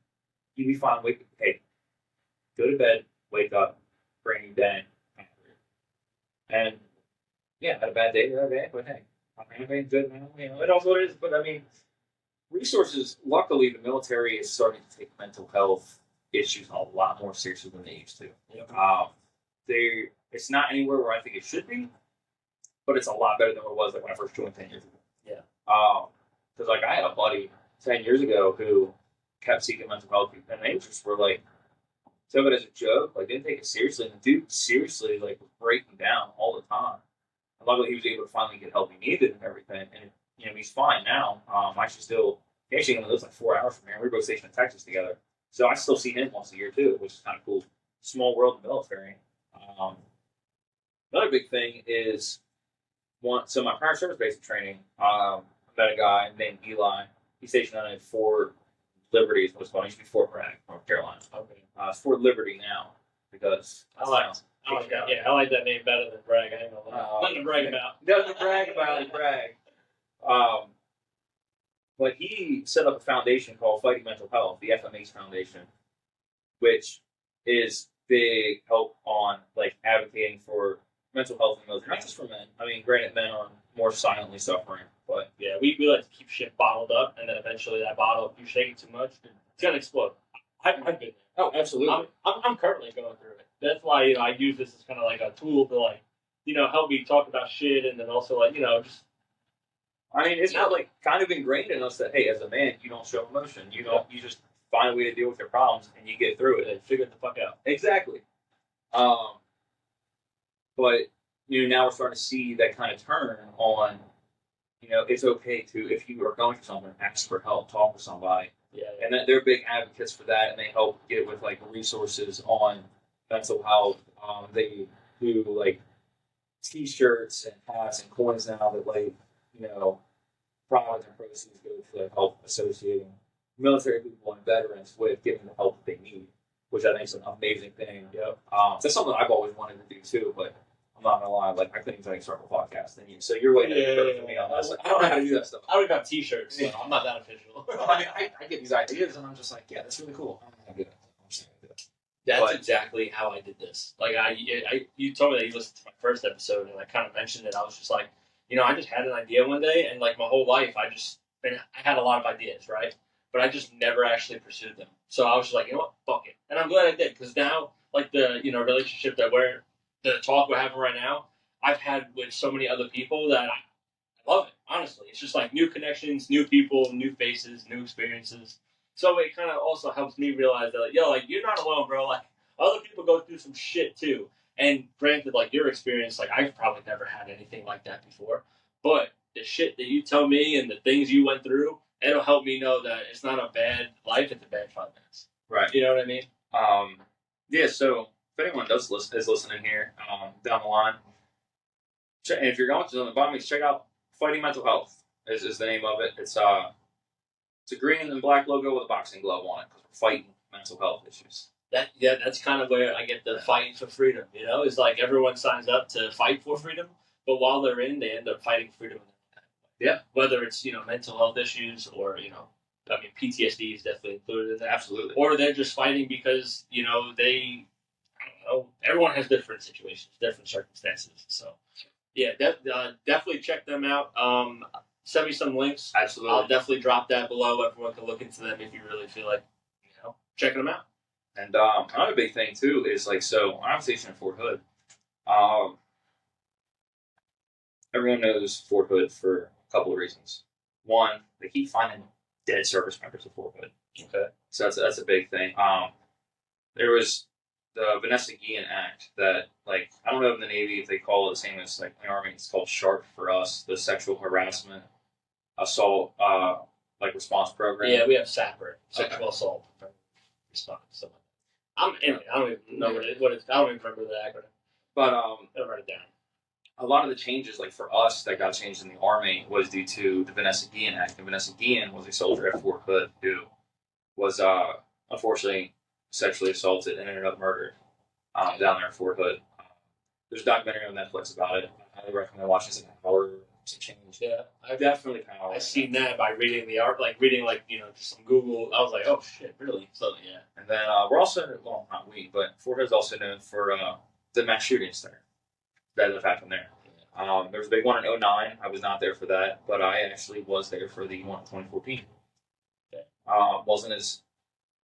You'll be fine. Hey, go to bed, wake up, brain bang, and yeah, I had a bad day the other day, but hey, I'm having good now. It also is. But I mean, resources. Luckily, the military is starting to take mental health issues a lot more seriously than they used to. It's not anywhere where I think it should be, but it's a lot better than what it was like when I first joined 10 years ago. Yeah. Because like I had a buddy 10 years ago who kept seeking mental health, and they just were like, took it as a joke, like didn't take it seriously, and the dude seriously like was breaking down all the time. And luckily, he was able to finally get help he needed and everything, and he's fine now. He actually only lives like 4 hours from here. We were both stationed in Texas together, so I still see him once a year too, which is kind of cool. Small world in the military. Another big thing is so my prior service basic training. I met a guy named Eli. He's stationed at Fort Liberty, is what it's called. It used to be Fort Bragg, North Carolina. Okay. It's Fort Liberty now because I like that. Yeah, I like that name better than Bragg. I ain't gonna lie. Nothing to brag about. Nothing to brag about. Bragg. But he set up a foundation called Fighting Mental Health, the FMH Foundation, which is big help on like advocating for mental health in the military, not just for men. I mean, granted, men are more silently suffering, but yeah, we like to keep shit bottled up, and then eventually that bottle, if you shake it too much, it's gonna explode. I've been there. Oh, absolutely. I'm currently going through it. That's why I use this as kind of like a tool to like help me talk about shit, and then also like just. I mean, it's not like kind of ingrained in us that hey, as a man, you don't show emotion. You You just find a way to deal with your problems, and you get through it and figure it the fuck out. Exactly. But now we're starting to see that kind of turn on. It's okay to, if you are going through something, ask for help, talk to somebody. And that they're big advocates for that, and they help get with like resources on mental health. They do like T-shirts and hats and coins now that like profits and proceeds go to like help associating military people and veterans with getting the help that they need, which I think is an amazing thing. Yep. That's something I've always wanted to do too, but I'm not gonna lie, like I couldn't even start a podcast than you. So you're way better for me on this. Like, I don't know how to do that stuff. I don't even have T-shirts, so I'm not that official. I get these ideas, and I'm just like, yeah, that's really cool. I'm gonna do that. I'm just gonna do that. That's exactly how I did this. Like you told me that you listened to my first episode, and I kind of mentioned it. I was just like, I just had an idea one day, and like my whole life, I had a lot of ideas, right? But I just never actually pursued them. So I was just like, you know what, fuck it. And I'm glad I did, because now, like the relationship the talk we're having right now, I've had with so many other people that I love it. Honestly, it's just like new connections, new people, new faces, new experiences. So it kind of also helps me realize that, like, you're not alone, bro. Like, other people go through some shit too. And granted, like, your experience, like, I've probably never had anything like that before. But the shit that you tell me and the things you went through, it'll help me know that it's not a bad life, it's a bad 5 minutes. Right. You know what I mean? Yeah, so if anyone is listening here down the line, and if you're going to on the bottom, check out Fighting Mental Health is the name of it. It's a green and black logo with a boxing glove on it because we're fighting mental health issues. That's kind of where I get the fighting for freedom. It's like everyone signs up to fight for freedom, but while they're in, they end up fighting freedom. Yeah. Whether it's mental health issues or PTSD is definitely included in that. Absolutely. Or they're just fighting because everyone has different situations, different circumstances. So yeah, definitely check them out. Send me some links. Absolutely. I'll definitely drop that below. Everyone can look into them if you really feel like checking them out. And another big thing too is like, so I'm stationed at Fort Hood. Everyone knows Fort Hood for a couple of reasons. One, they keep finding dead service members at Fort Hood. Okay. So that's a big thing. There was the Vanessa Guillen Act that, like, I don't know in the Navy if they call it the same as like the Army. It's called SHARP for us, the Sexual Harassment Assault response program. Yeah, we have SAPR, sexual assault response. So I don't even know what it's. I don't even remember the acronym. But I'll write it down. A lot of the changes, like for us, that got changed in the Army was due to the Vanessa Guillen Act. And Vanessa Guillen was a soldier at Fort Hood who was unfortunately sexually assaulted and ended up murdered down there at Fort Hood. There's a documentary on Netflix about it. I highly recommend watching. It's like an hour some change. Yeah, I've definitely power. I've seen that by reading the art, just some Google. I was like, oh shit, really? So yeah. And then we're also, well, not we, but Fort Hood's also known for the mass shootings there that have happened there. There was a big one in 2009. I was not there for that, but I actually was there for the one in 2014. Okay. Wasn't as,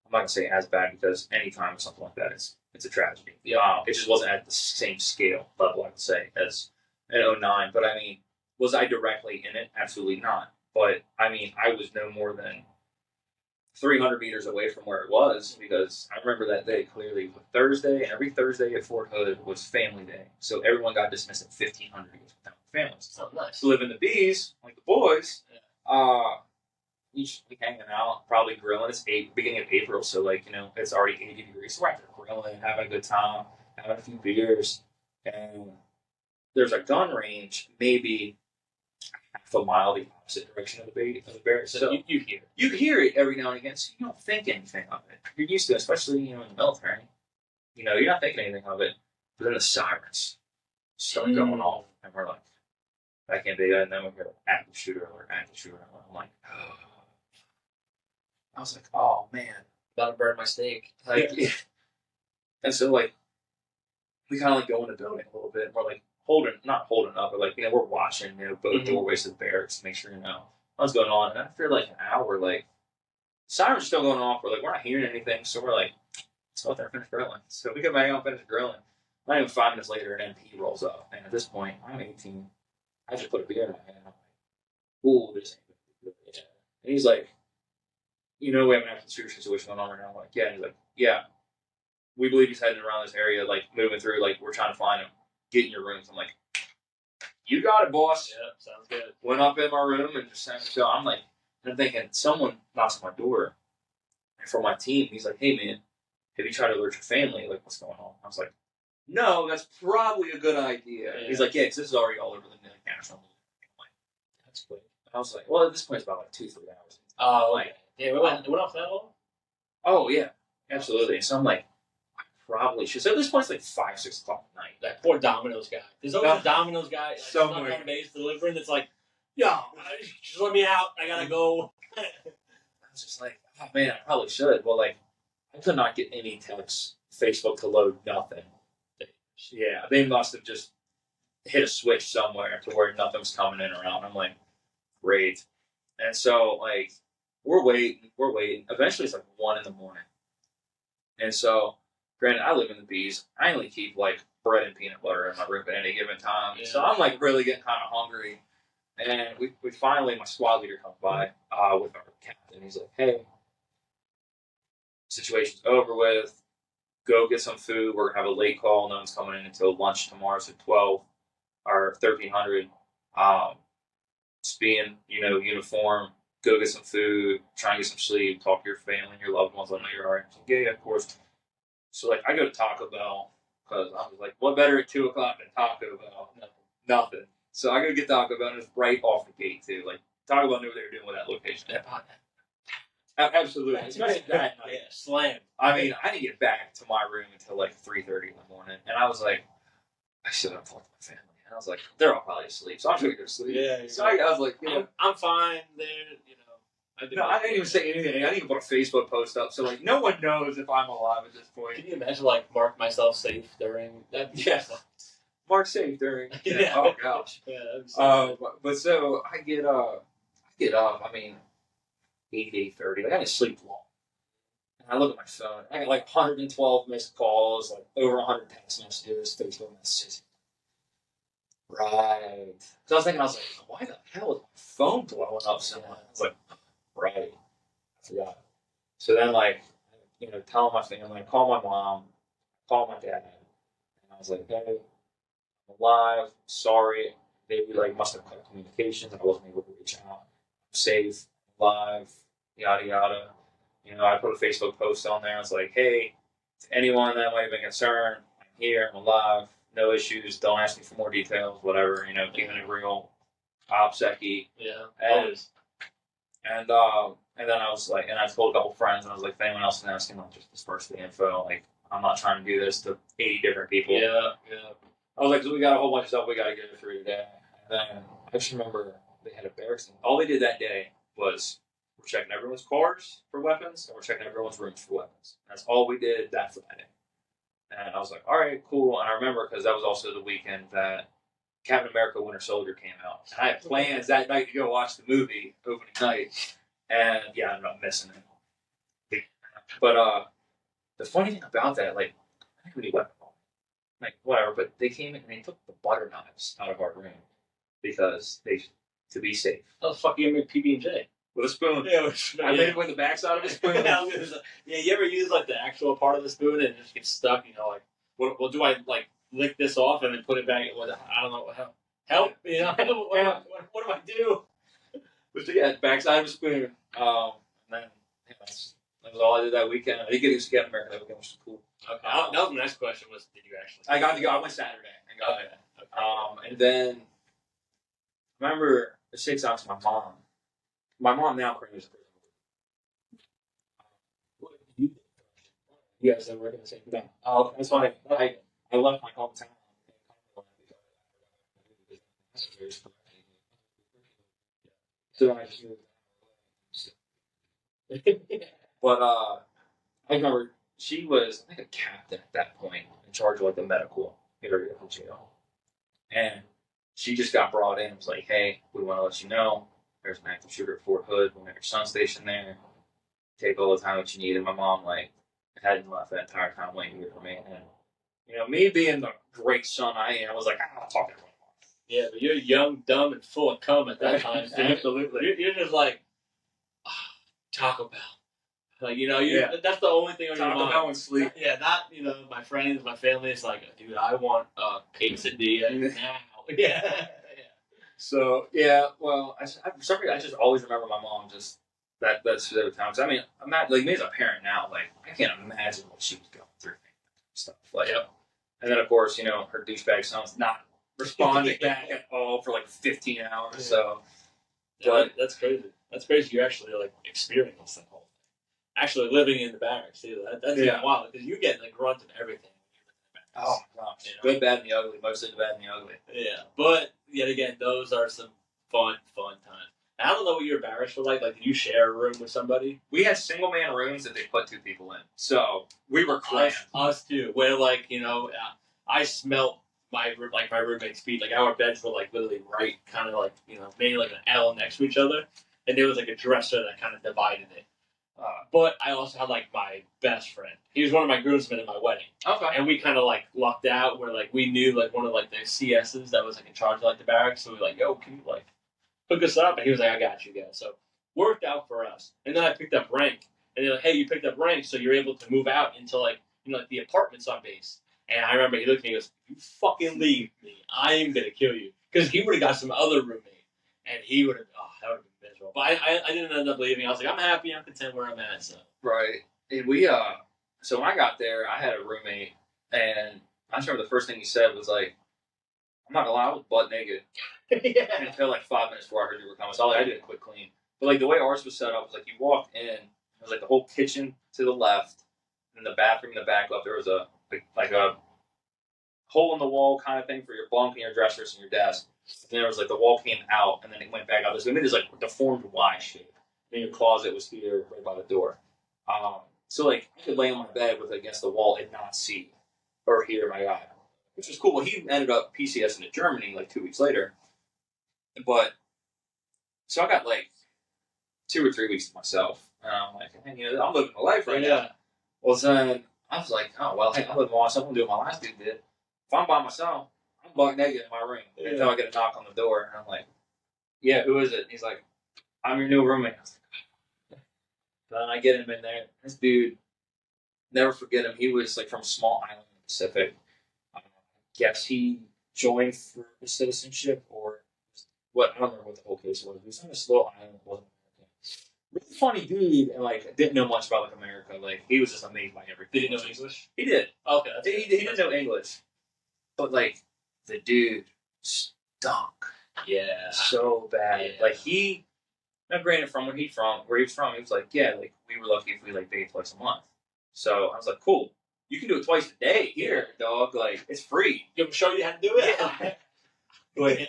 I'm not gonna say as bad because anytime something like that, it's a tragedy. Yeah. It just wasn't at the same scale level, I would say, as in 2009. But I mean, was I directly in it? Absolutely not. But I mean, I was no more than 300 meters away from where it was because I remember that day clearly. Thursday, and every Thursday at Fort Hood was family day. So everyone got dismissed at 1,500 to go with families. Oh, nice. To live in the B's, like the boys, we should be hanging out, probably grilling. It's beginning of April, so like, it's already 80 degrees. So we're out there grilling, having a good time, having a few beers. And there's a gun range, maybe half a mile the opposite direction of the barracks. So you hear it every now and again, so you don't think anything of it. You're used to it, especially in the military. You're not thinking anything of it. But then the sirens start going off, and we're like, that can't be good. And then we hear active shooter alert, active shooter alert. I'm like, oh. I was like, oh man, about to burn my steak. And so like, we kind of like go in the building a little bit. And we're like not holding up, but like, we're watching, both doorways of the barracks to make sure what's going on. And after like an hour, like, sirens are still going off. We're like, we're not hearing anything. So we're like, let's go out there and finish grilling. So we come back out and finish grilling. Not even 5 minutes later, an MP rolls up. And at this point, I'm 18. I just put a beer in my hand. I'm like, ooh, this ain't good. Yeah. And he's like, we have an active shooter situation going on right now. I'm like, yeah. And he's like, yeah. We believe he's heading around this area, like, moving through, like, we're trying to find him. Get in your rooms. I'm like, you got it, boss. Yeah, sounds good. Went up in my room and just sat down. I'm like, I'm thinking, someone knocks on my door. from my team. He's like, "Hey man, have you tried to alert your family? Like, what's going on?" I was like, "No, that's probably a good idea." Yeah. He's like, "Yeah, 'cause this is already all over the national news." I'm like, "That's quick." I was like, "Well, at this point, it's about like 2-3 hours." Oh, Like, yeah, it went off that long? oh yeah, absolutely. So I'm like, I probably should. So at this point, it's like 5-6 o'clock at night. That poor Domino's guy. There's always a Domino's guy like, Somewhere. stuck on base delivering that's like, yo, just let me out. I gotta go. I was just like, oh man, I probably should. Well, like, I could not get any texts, Facebook to load, nothing. Yeah, they must have just hit a switch somewhere to where nothing was coming in around. I'm like, great. And so, like, we're waiting. Eventually, it's like 1 in the morning. And so, granted, I live in the Bees. I only keep, like, bread and peanut butter in my room at any given time. Yeah. So I'm, like, really getting kind of hungry. And we finally, my squad leader comes by with our captain. He's like, "Hey, situation's over with. Go get some food. We're going to have a late call. No one's coming in until lunch tomorrow. So 12 or 1300. Just being, uniform. Go get some food. Try and get some sleep. Talk to your family and your loved ones. Let them know you're all right." So, yeah, of course. So, like, I go to Taco Bell because I was like, what better at 2 o'clock than Taco Bell? Nothing. So I go get Taco Bell, and it's right off the gate, too. Like, Taco Bell knew what they were doing with that location. Absolutely. Especially that night. Yeah, slam. I mean, I didn't get back to my room until like 3:30 in the morning, and I was like, I should have talked to my family. And I was like, they're all probably asleep, so I'm sure they're asleep. Yeah. So I was like, I'm fine. There, I didn't even say anything. I didn't even put a Facebook post up, so like no one knows if I'm alive at this point. Can you imagine like mark myself safe during that? Yeah. Mark safe during. Yeah. Oh gosh. Yeah. But so I get up. I mean, 8:30. Like I didn't sleep long. And I look at my phone. I got like 112 missed calls, like over 100 text messages, Facebook messages. Right. So I was like, why the hell is my phone blowing up so much? I was like, right. I forgot. So then, like, telling my family, I call my mom, call my dad, and I was like, hey, I'm alive. Sorry. They like must have cut communications and I wasn't able to reach out. I'm safe, alive, yada yada. I put a Facebook post on there. I was like, hey, to anyone that might have been concerned, I'm here, I'm alive, no issues, don't ask me for more details, whatever, keeping it real, obseccy. Yeah. And then I was like, and I told a couple friends, and I was like, if anyone else is asking, I'll just disperse the info. Like, I'm not trying to do this to 80 different people. Yeah. I was like, so we got a whole bunch of stuff we got to get through today. And then I just remember they had a barracks. All they did that day was we're checking everyone's cars for weapons, and we're checking everyone's rooms for weapons. That's all we did that Friday. And I was like, all right, cool. And I remember because that was also the weekend that Captain America Winter Soldier came out. And I had plans that night to go watch the movie opening night. And yeah, I ended up missing it. But the funny thing about that, like, I didn't really weapon on me. Like, whatever, but they came in and they took the butter knives out of our room because to be safe. Oh, the fuck, you make PB&J? With a spoon. Yeah, I made it with the backside of a spoon. Yeah, you ever use like the actual part of the spoon and it just gets stuck? Like, what do I like lick this off and then put it back? I don't know. Help? What do I do? But yeah, backside of a spoon. And then that was all I did that weekend. I didn't get to use Captain America that weekend, which was cool. Okay. That was my next question. Was did you actually? I got to go. I went Saturday. I got it. Okay. And then I remember the 6 out to my mom. My mom now craves prison. What did you do? You guys didn't work in the same thing? Oh, that's funny. I left my hometown. So I just moved. But I remember she was, I think, a captain at that point, in charge of like the medical area of the jail. And she just got brought in and was like, hey, we want to let you know there's an active shooter at Fort Hood. We'll make your son stationed there. Take all the time that you need. And my mom, like, hadn't left that entire time waiting here for me. And, me being the great son I am, I was like, I'll talk to everyone. Yeah, but you're young, dumb, and full of cum at that time. Absolutely. You're just like, Taco Bell. Like, that's the only thing on your mind. Taco Bell and sleep. Yeah, not, my friends, my family. It's like, dude, I want a quesadilla now. Yeah. So, yeah, well, for some reason, I just always remember my mom just That's the time. 'Cause I mean, I'm not like me as a parent now. Like I can't imagine what she was going through. Stuff like, and then of course her douchebag son's not responding back at all for like 15 hours. Yeah. So, but that's crazy. That's crazy. You actually like experienced that whole thing. Actually living in the barracks too. That's even wild because you get the grunt of everything. Oh gosh, good, bad, and the ugly. Mostly the bad and the ugly. Yeah, but yet again, those are some fun times. I don't know what your barracks were like. Like, did you share a room with somebody? We had single man rooms that they put 2 people in, so we were cramped. Us too. Where like I smelt my roommate's feet. Like our beds were like literally right, kind of like maybe like an L next to each other, and there was like a dresser that kind of divided it. But I also had like my best friend. He was one of my groomsmen at my wedding. Okay. And we kind of like lucked out where like we knew like one of like the CSs that was like in charge of like the barracks. So we were like, yo, can you like hook us up? And he was like, I got you guys. So worked out for us. And then I picked up rank. And they're like, hey, you picked up rank, so you're able to move out into like like the apartments on base. And I remember he looked at me and goes, you fucking leave me. I am gonna kill you. Because he would have got some other roommate. And he would have that would have been miserable. But I didn't end up leaving. I was like, I'm happy, I'm content where I'm at. So right. And we so when I got there, I had a roommate, and I just remember the first thing he said was like, I'm not gonna lie, I was butt naked. yeah. And it felt like 5 minutes before I heard you were coming. So I did a quick clean. But like the way ours was set up was like you walked in, it was like the whole kitchen to the left, and the bathroom in the back left. There was a like a hole in the wall kind of thing for your bunk and your dressers and your desk. And then there was like the wall came out, and then it went back out. So it made this like deformed Y shape. And your closet was here right by the door. So like I could lay on my bed with it against the wall and not see or hear my guy, which was cool. Well, he ended up PCSing to Germany like 2 weeks later. But so I got like 2 or 3 weeks to myself, and I'm like, man, I'm living my life right now. Well, then I was like, oh well, hey, I'm living my life. I'm doing my last dude did. If I'm by myself, I'm buck naked in my room until I get a knock on the door, and I'm like, yeah, who is it? And he's like, I'm your new roommate. I was like, then I get him in there. This dude, never forget him. He was like from a small island in the Pacific. I guess he joined for the citizenship or what? I don't remember what the whole case was. He was on this little island. Wasn't American. Really funny dude, and like didn't know much about like America. Like he was just amazed by everything. Did he know English? He did. Okay, he didn't know English, but like the dude stunk. Yeah, so bad. Yeah. Like he. Now, granted, from where he was from, he was like, yeah, like we were lucky if we like bathed twice a month. So I was like, cool, you can do it twice a day here, dog. Like it's free. You show you how to do it. Yeah. Like,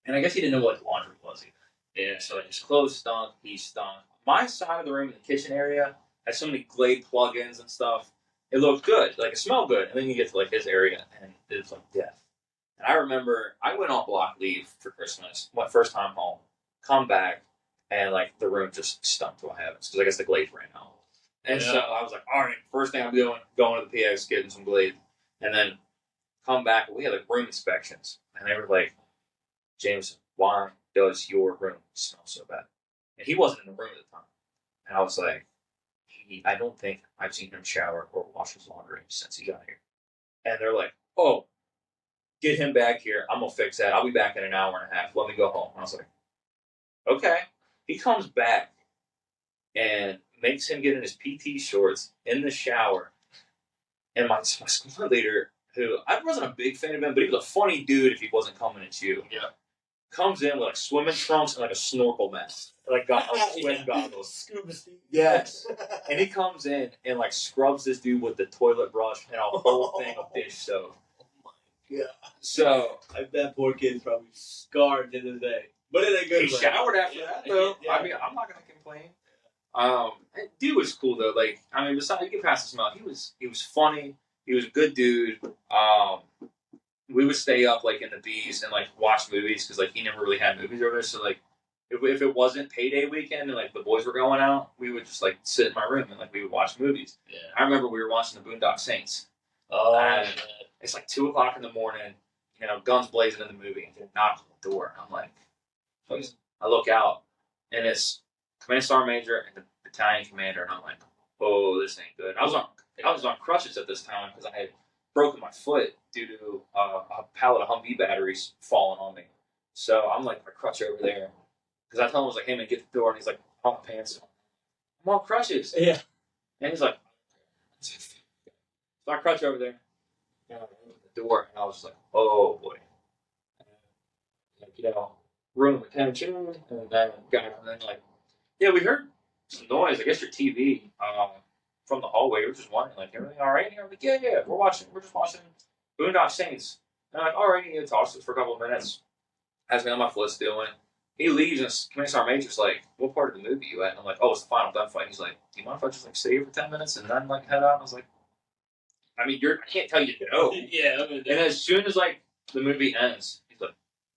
and I guess he didn't know what laundry was either. Yeah. So like his clothes stunk. He stunk. My side of the room in the kitchen area had so many Glade plugins and stuff. It looked good, like it smelled good, and then you get to like his area, and it's like death. And I remember I went on block leave for Christmas, my first time home. Come back, and like the room just stunk to a heavens because I guess the Glade ran out. And so I was like, all right, first thing I'm doing, going to the PX, getting some Glade, and then come back. We had like room inspections, and they were like, James, why does your room smell so bad? And he wasn't in the room at the time, and I was like, I don't think I've seen him shower or wash his laundry since he got here. And they're like, oh, get him back here. I'm gonna fix that. I'll be back in an hour and a half. Let me go home. And I was like, okay. He comes back and makes him get in his PT shorts in the shower. And my squad leader, who I wasn't a big fan of him, but he was a funny dude if he wasn't coming at you. Yeah. Comes in with like swimming trunks and like a snorkel mask. Like swim goggles. Scuba Steve. Yes. And he comes in and like scrubs this dude with the toilet brush and a whole thing of dish soap. Oh my god. So that poor kid's probably scarred to this day. But in a good way. He showered after that, though. Yeah. I mean, I'm not gonna complain. Dude was cool though. Like, I mean, besides you can pass the smell. He was funny. He was a good dude. We would stay up like in the bees and like watch movies because like he never really had movies over there. So like, if it wasn't payday weekend and like the boys were going out, we would just like sit in my room and like we would watch movies. Yeah. I remember we were watching the Boondock Saints. Oh. It's like 2:00 in the morning. Guns blazing in the movie, and they knock on the door. I'm like. I look out, and it's Command Sergeant Major and the battalion commander, and I'm like, "Oh, this ain't good." I was on crutches at this time because I had broken my foot due to a pallet of Humvee batteries falling on me. So I'm like my crutch over there because I told him I was like, "Hey man, get the door," and he's like, off pants. I'm on crutches. Yeah. And he's like, so I crutch over there. And I opened the door, and I was like, oh boy. And, room attention, and then guy from then like, yeah, we heard some noise. I guess your TV from the hallway. We were just wondering, like, everything all right? And I'm like, yeah, we're just watching Boondock Saints. And I'm like, all right, he talks to us for a couple of minutes. Has me on my foot still, and he leaves, and Commissar Major's like, what part of the movie you at? And I'm like, oh, it's the final gunfight. And he's like, do you mind if I just like stay here for 10 minutes and then like head out? And I was like, I mean, I can't tell you no. Yeah. And as soon as like the movie ends, he's like,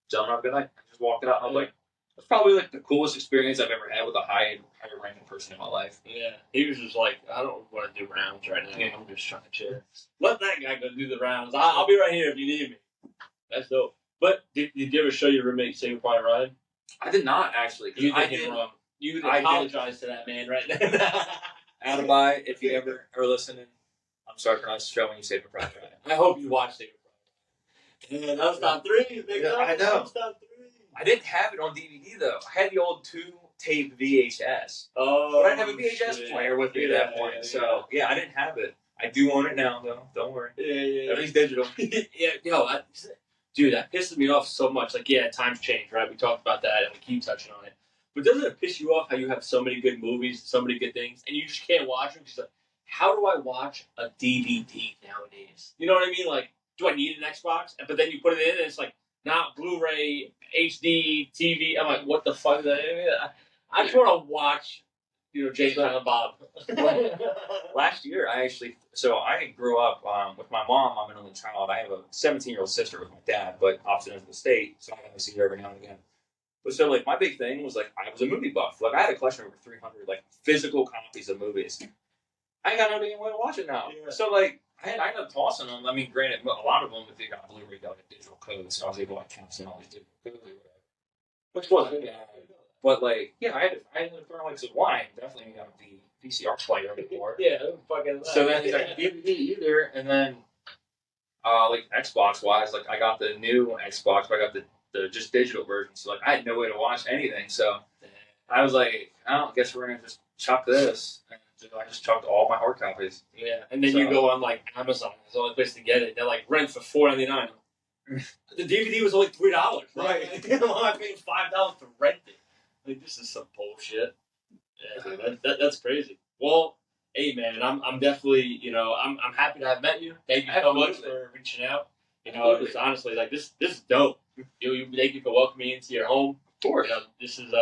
gentlemen, have a good night. I just walked out, and I was like, that's probably like the coolest experience I've ever had with a higher ranking person in my life. Yeah. He was just like, I don't want to do rounds right now. I'm just trying to chill. Let that guy go do the rounds. I'll be right here if you need me. That's dope. But did you ever show your roommate Saving Private Ryan? I did not actually. You did him wrong. You apologize to that man right now. Alibi, if you ever are listening, I'm sorry for not showing you Saving Private Ryan. I hope you watched Saving Private Ryan. Yeah, that was top 3. Big yeah, I know. That was top 3. I didn't have it on DVD though. I had the old 2-tape VHS. Oh, but I didn't have a VHS player with me at that point. So yeah, I didn't have it. I do own it now though. Don't worry. Yeah. Everything's digital. Yeah, dude, that pisses me off so much. Like, yeah, times change, right? We talked about that, and we keep touching on it. But doesn't it piss you off how you have so many good movies, so many good things, and you just can't watch them? Because like, how do I watch a DVD nowadays? You know what I mean? Like, do I need an Xbox? But then you put it in, and it's like, not Blu-ray, HD, TV. I'm like, what the fuck is that? I just want to watch, Jay Silent Bob. Last year, I grew up with my mom. I'm an only child. I have a 17-year-old sister with my dad, but opposite ends of the state, so I only see her every now and again. But so, like, my big thing was, like, I was a movie buff. Like, I had a collection of over 300, like, physical copies of movies. I ain't got no damn way to watch it now. Yeah. So, like, I ended up tossing them. I mean, granted, a lot of them, if they got Blu-ray, got like digital codes, so I was able to like cancel all these digital codes or whatever. Which wasn't bad. But like, yeah, I ended up throwing like some wine. Definitely got the VCR player before. Yeah, fucking. So then he's like, DVD either, and then like Xbox wise, like I got the new Xbox, but I got the just digital version. So like I had no way to watch anything. So I was like, I guess we're gonna just chuck this. I just chucked all my hard copies. Yeah, and then you go on like Amazon. It's the only place to get it. They're like rent for $4.99. The DVD was only $3. Right. I paid $5 to rent it. Like, this is some bullshit. Yeah, that's crazy. Well, hey man, I'm definitely I'm happy to have met you. Thank you so much for reaching out. It's honestly like this is dope. Thank you for welcoming me into your home. Of course. This is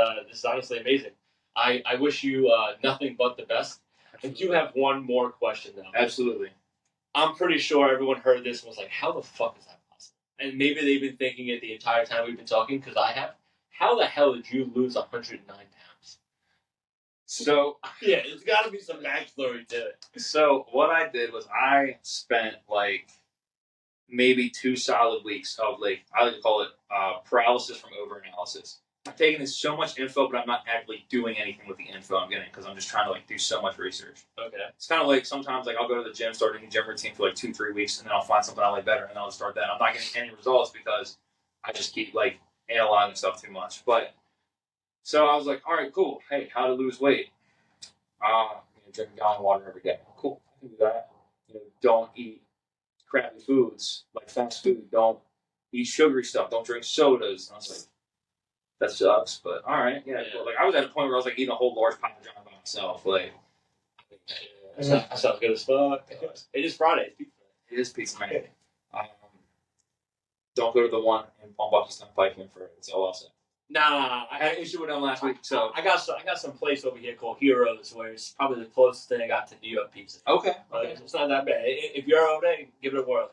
honestly amazing. I wish you nothing but the best. I do have one more question, though. Absolutely. I'm pretty sure everyone heard this and was like, how the fuck is that possible? And maybe they've been thinking it the entire time we've been talking, because I have. How the hell did you lose 109 pounds? So, yeah, there's got to be some backstory to it. So, what I did was I spent, like, maybe 2 solid weeks of, like, I like to call it paralysis from overanalysis. I'm taking in so much info, but I'm not actually doing anything with the info I'm getting because I'm just trying to like do so much research. Okay. It's kind of like sometimes like I'll go to the gym, start doing a gym routine for like 2-3 weeks, and then I'll find something I like better, and then I'll start that. I'm not getting any results because I just keep like analyzing stuff too much. But so I was like, all right, cool. Hey, how to lose weight? Drink a gallon of water every day. Cool. I can do that. Don't eat crappy foods like fast food. Don't eat sugary stuff. Don't drink sodas. And I was like, that sucks, but all right, yeah. But, like I was at a point where I was like eating a whole large Papa John by myself. Like, that sounds good as fuck. It is Friday. It is pizza night. Don't go to the one in Palm Buckington Pike for it. That's all I'll say. Nah, I had an issue with them last week, so I got some place over here called Heroes, where it's probably the closest thing I got to New York pizza. Okay. It's not that bad. If you're over there, give it a whirl.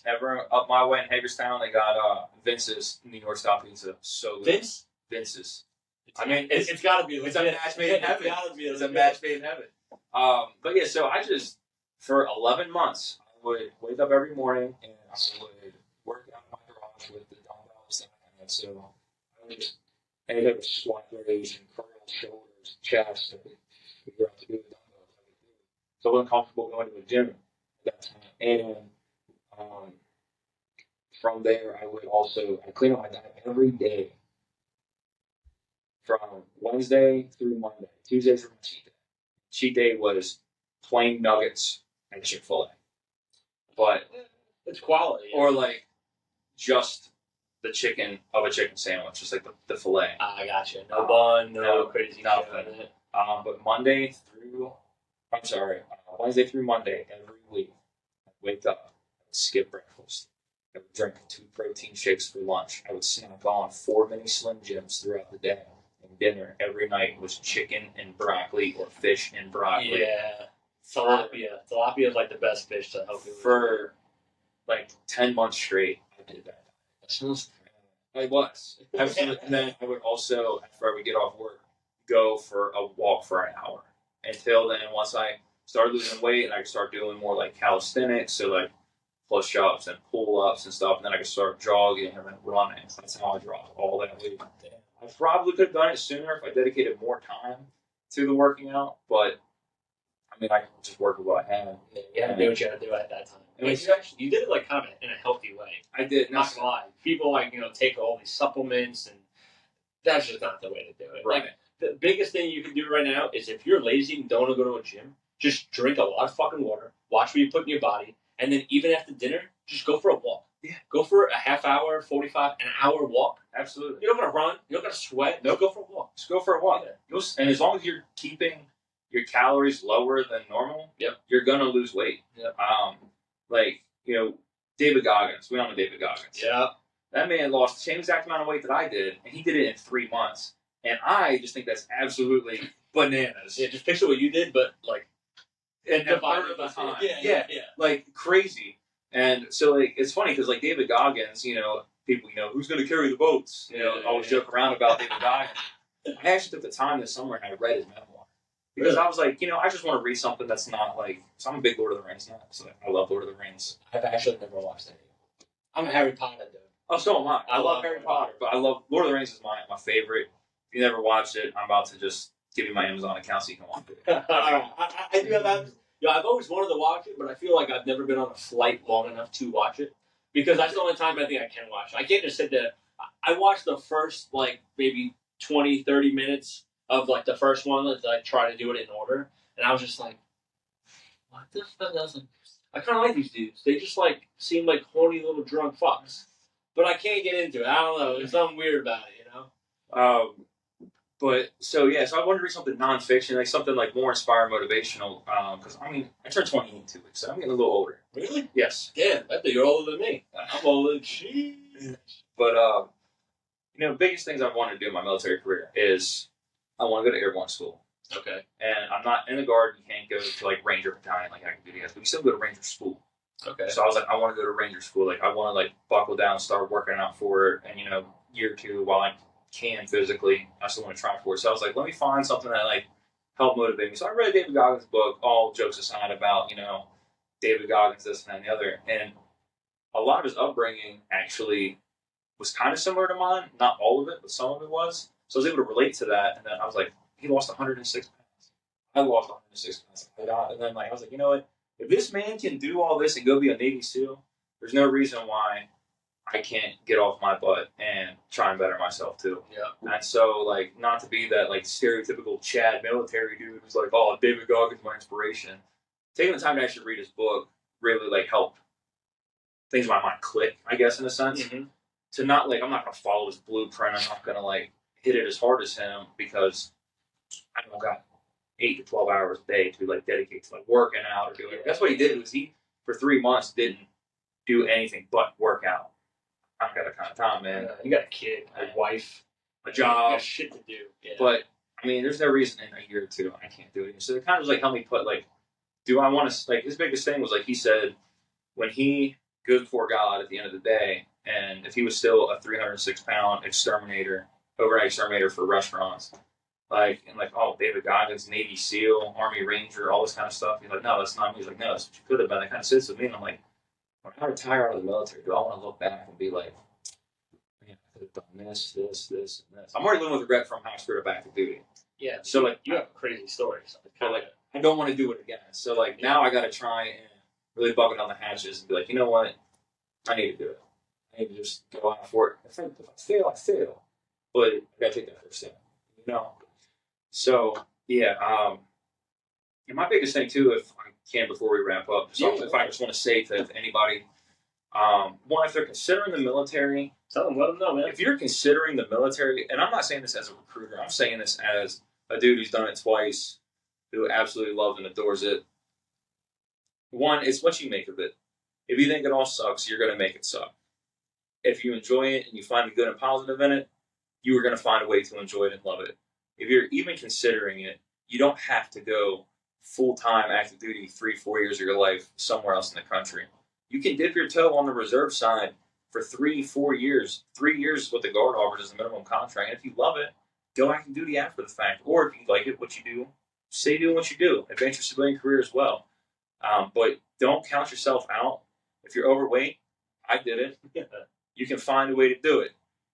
Ever up my way in Hagerstown, they got Vince's New York style pizza. So good. Vince's. I mean, it's got to be. It's a match made in heaven. It's a match made in heaven. But yeah, so I just for 11 months I would wake up every morning and I would work out in my garage with the dumbbells that I had. So and it was squat raise and curls, shoulders, chest, and figure out to do the dumbbells. So I wasn't comfortable going to a gym at that time. And from there, I would also clean up my diet every day. from Wednesday through Monday. Tuesdays were my cheat day. Cheat day was plain nuggets and Chick-fil-A. But It's quality. or like just the chicken of a chicken sandwich, just like the fillet. I gotcha. No bun, no crazy nothing. shit. But Wednesday through Monday every week, I wake up, I would skip breakfast. I would drink 2 protein shakes for lunch. I would snack on 4 mini Slim Jims throughout the day. And dinner every night was chicken and broccoli or fish and broccoli. Yeah. Tilapia. Tilapia is like the best fish to help you For like 10 months straight, I did that. I was. Absolutely. And then I would also, after I would get off work, go for a walk for an hour. Until then, once I started losing weight and I could start doing more like calisthenics, so like push-ups and pull-ups and stuff, and then I could start jogging and then running. So that's how I dropped all that weight. I probably could have done it sooner if I dedicated more time to the working out, but I mean, I could just work with what I had. You had to do what you had to do at that time. And You did it like kind of in a healthy way. I did. Not gonna lie. People take all these supplements, and that's just not the way to do it. Right. Like the biggest thing you can do right now is if you're lazy and don't want to go to a gym, just drink a lot of fucking water, watch what you put in your body, and then even after dinner, just go for a walk. Yeah. Go for a half hour, 45, an hour walk. Absolutely. You're not gonna run. You're not gonna sweat. Nope. Just go for a walk. Just go for a walk. Yeah. And as long as you're keeping your calories lower than normal, Yep. you're gonna lose weight. Yep. David Goggins. We all know David Goggins. Yeah. That man lost the same exact amount of weight that I did, and he did it in 3 months. And I just think that's absolutely bananas. Yeah. Just picture what you did, but like. And a third of the time. Yeah. Like crazy. And so it's funny because like David Goggins, people, who's going to carry the boats? Always joke around about David Goggins. I actually took the time this summer and I read his memoir. Because I was like, I just want to read something that's not like. So I'm a big Lord of the Rings nut. So I love Lord of the Rings. I've actually never watched any. I'm a Harry Potter dude. Oh, so am I. I love Harry Potter, but I love Lord of the Rings is my favorite. If you never watched it, I'm about to just give you my Amazon account so you can watch it. I do have that. I've always wanted to watch it, but I feel like I've never been on a flight long enough to watch it because that's the only time I think I can watch it. I can't just sit there. I watched the first maybe 20, 30 minutes of the first one. I try to do it in order, and I was just like, "What the fuck?" I kind of like these dudes. They just seem like horny little drunk fucks, but I can't get into it. I don't know. There's something weird about it, So I wanted to read something nonfiction, like something more inspired, motivational. Because I turned 20 in 2 weeks, so I'm getting a little older. Really? Yes. Yeah, I think you're older than me. I'm older than she. But biggest things I want to do in my military career is I want to go to airborne school. Okay. And I'm not in the Guard. You can't go to Ranger battalion like active duty guys, but you still go to Ranger school. Okay. So I was like, I want to go to Ranger school. I want to buckle down, start working out for it, and year or two while I can physically, I still want to try for it. So I was like, let me find something that help motivate me. So I read David Goggins' book, all jokes aside about David Goggins, this and that and the other, and a lot of his upbringing actually was kind of similar to mine. Not all of it, but some of it was. So I was able to relate to that, and then I was like, he lost 106 pounds. I lost 106 pounds. And then I was like, you know what? If this man can do all this and go be a Navy SEAL, there's no reason why I can't get off my butt and try and better myself too. Yeah. And so not to be that stereotypical Chad military dude who's like, oh, David Goggins my inspiration. Taking the time to actually read his book really helped things in my mind click, I guess, in a sense. Mm-hmm. To not I'm not gonna follow his blueprint. I'm not gonna hit it as hard as him because I don't got 8 to 12 hours a day to dedicate to working out or doing it. That's what he did. Was he for 3 months didn't do anything but work out. I don't got that kind of time, man. You got a kid, a wife, a job, you got shit to do. Yeah. But there's no reason in a year or two I can't do it. So it kind of helped me put do I want to his biggest thing was he said when he goes before God at the end of the day, and if he was still a 306-pound overnight exterminator for restaurants, oh, David Goggins, Navy SEAL, Army Ranger, all this kind of stuff. He's like, no, that's not me. He's like, no, that's what you could have been. That kind of sits with me, and I'm like, when I retire out of the military, do I want to look back and be like, man, I could have done this, and this? I'm already living with regret from how I screwed up active duty. Yeah. So you have a crazy story. So I don't want to do it again. So now I got to try and really buckle down the hatches and be like, you know what? I need to do it. I need to just go out for it. If I fail, I fail. But I got to take that first step. So yeah, and my biggest thing too, if I can before we wrap up, if I just want to say to anybody, one, if they're considering the military, Tell them, let them know, man. if you're considering the military, and I'm not saying this as a recruiter, I'm saying this as a dude who's done it twice, who absolutely loves and adores it. One, it's what you make of it. If you think it all sucks, you're going to make it suck. If you enjoy it and you find the good and positive in it, you are going to find a way to enjoy it and love it. If you're even considering it, you don't have to go full-time active duty 3-4 years of your life somewhere else in the country. You can dip your toe on the reserve side for 3-4 years. 3 years is what the Guard offers as a minimum contract. And if you love it, go active duty after the fact. Or if you like it, what you do, stay doing what you do. Advance your civilian career as well. But don't count yourself out. If you're overweight, I did it. You can find a way to do it.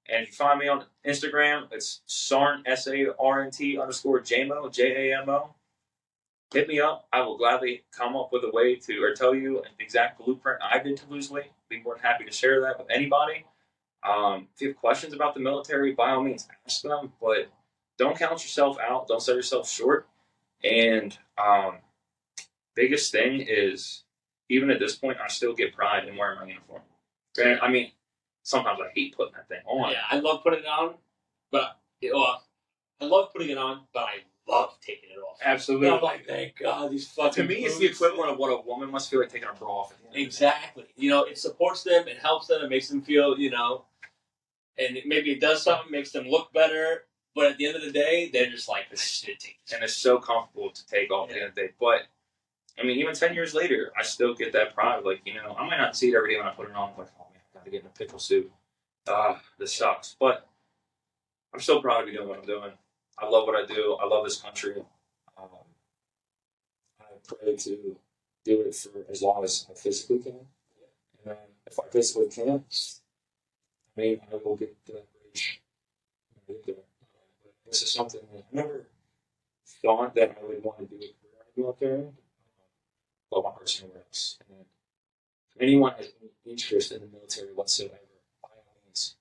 And if you find me on Instagram, it's Sarnt, SARNT _ Jamo, JAMO. Hit me up. I will gladly come up with a way to, or tell you an exact blueprint I did to lose weight. Be more than happy to share that with anybody. If you have questions about the military, by all means, ask them. But don't count yourself out. Don't sell yourself short. And biggest thing is, even at this point, I still get pride in wearing my uniform. Granted, I mean, sometimes I hate putting that thing on. Yeah, I love putting it on, but I love putting it on, but I love taking it off. Absolutely. I'm like, thank God, these fucking. To me, it's the equivalent of what a woman must feel like taking her bra off. Exactly. It supports them, it helps them, it makes them feel, and maybe it does something, makes them look better. But at the end of the day, they're just like, this shit. And it's so comfortable to take off at the end of the day. But I mean, even 10 years later, I still get that pride. Like, I might not see it every day when I put it on. I'm like, oh man, I gotta get in a pickle suit. This sucks. But I'm still proud to be doing what I'm doing. I love what I do. I love this country. I pray to do it for as long as I physically can. And if I physically can't, I mean, I will get to that bridge. This is something that I never thought that I would want to do a career in the military. But my heart's somewhere else. And if anyone has any interest in the military whatsoever, by all means,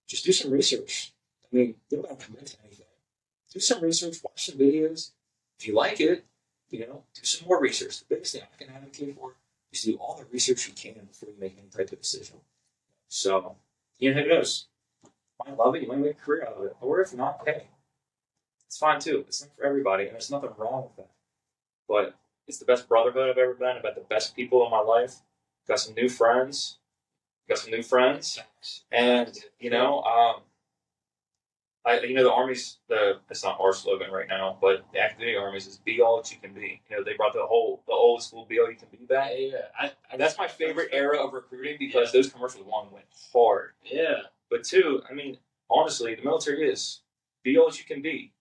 just do some research. I mean, you don't have to commit to anything. Do some research, watch some videos. If you like it, do some more research. The biggest thing I can advocate for is to do all the research you can before you make any type of decision. So, who knows? You might love it, you might make a career out of it. Or if not, hey, it's fine too. It's not for everybody, and there's nothing wrong with that. But it's the best brotherhood I've ever been. I've met the best people in my life. Got some new friends. And, the Army's, it's not our slogan right now, but the active duty Army's is be all that you can be. They brought the old school be all you can be back. Yeah. That's my favorite era of recruiting because those commercials, one, went hard. Yeah. But two, I mean, honestly, the military is be all that you can be.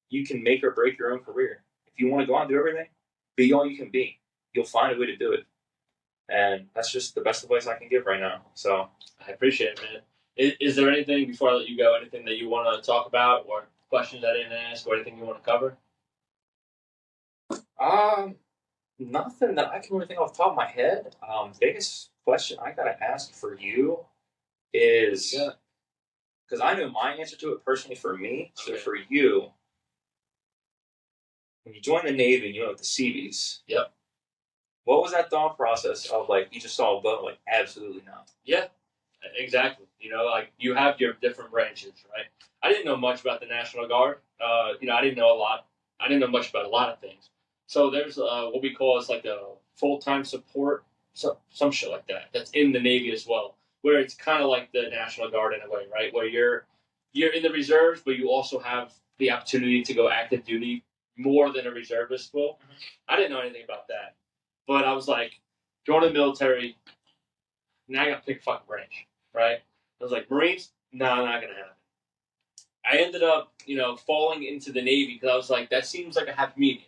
You can make or break your own career. If you want to go out and do everything, be all you can be. You'll find a way to do it. And that's just the best advice I can give right now. So I appreciate it, man. Is there anything, before I let you go, anything that you want to talk about or questions I didn't ask or anything you want to cover? Nothing that I can really think off the top of my head. Biggest question I got to ask for you is, because I know my answer to it personally for me, so for you, when you joined the Navy and you went with the Seabees, yep. What was that thought process of, like, you just saw a boat, like, absolutely not? Yeah, exactly. You have your different branches, right? I didn't know much about the National Guard. I didn't know a lot. I didn't know much about a lot of things. So there's what we call as like a full-time support, some shit like that. That's in the Navy as well, where it's kind of like the National Guard in a way, right? Where you're in the reserves, but you also have the opportunity to go active duty more than a reservist will. Mm-hmm. I didn't know anything about that. But I was like, join the military, now I got to pick a fucking branch, right? I was like, Marines? No, not going to happen. I ended up, falling into the Navy because I was like, that seems like a happy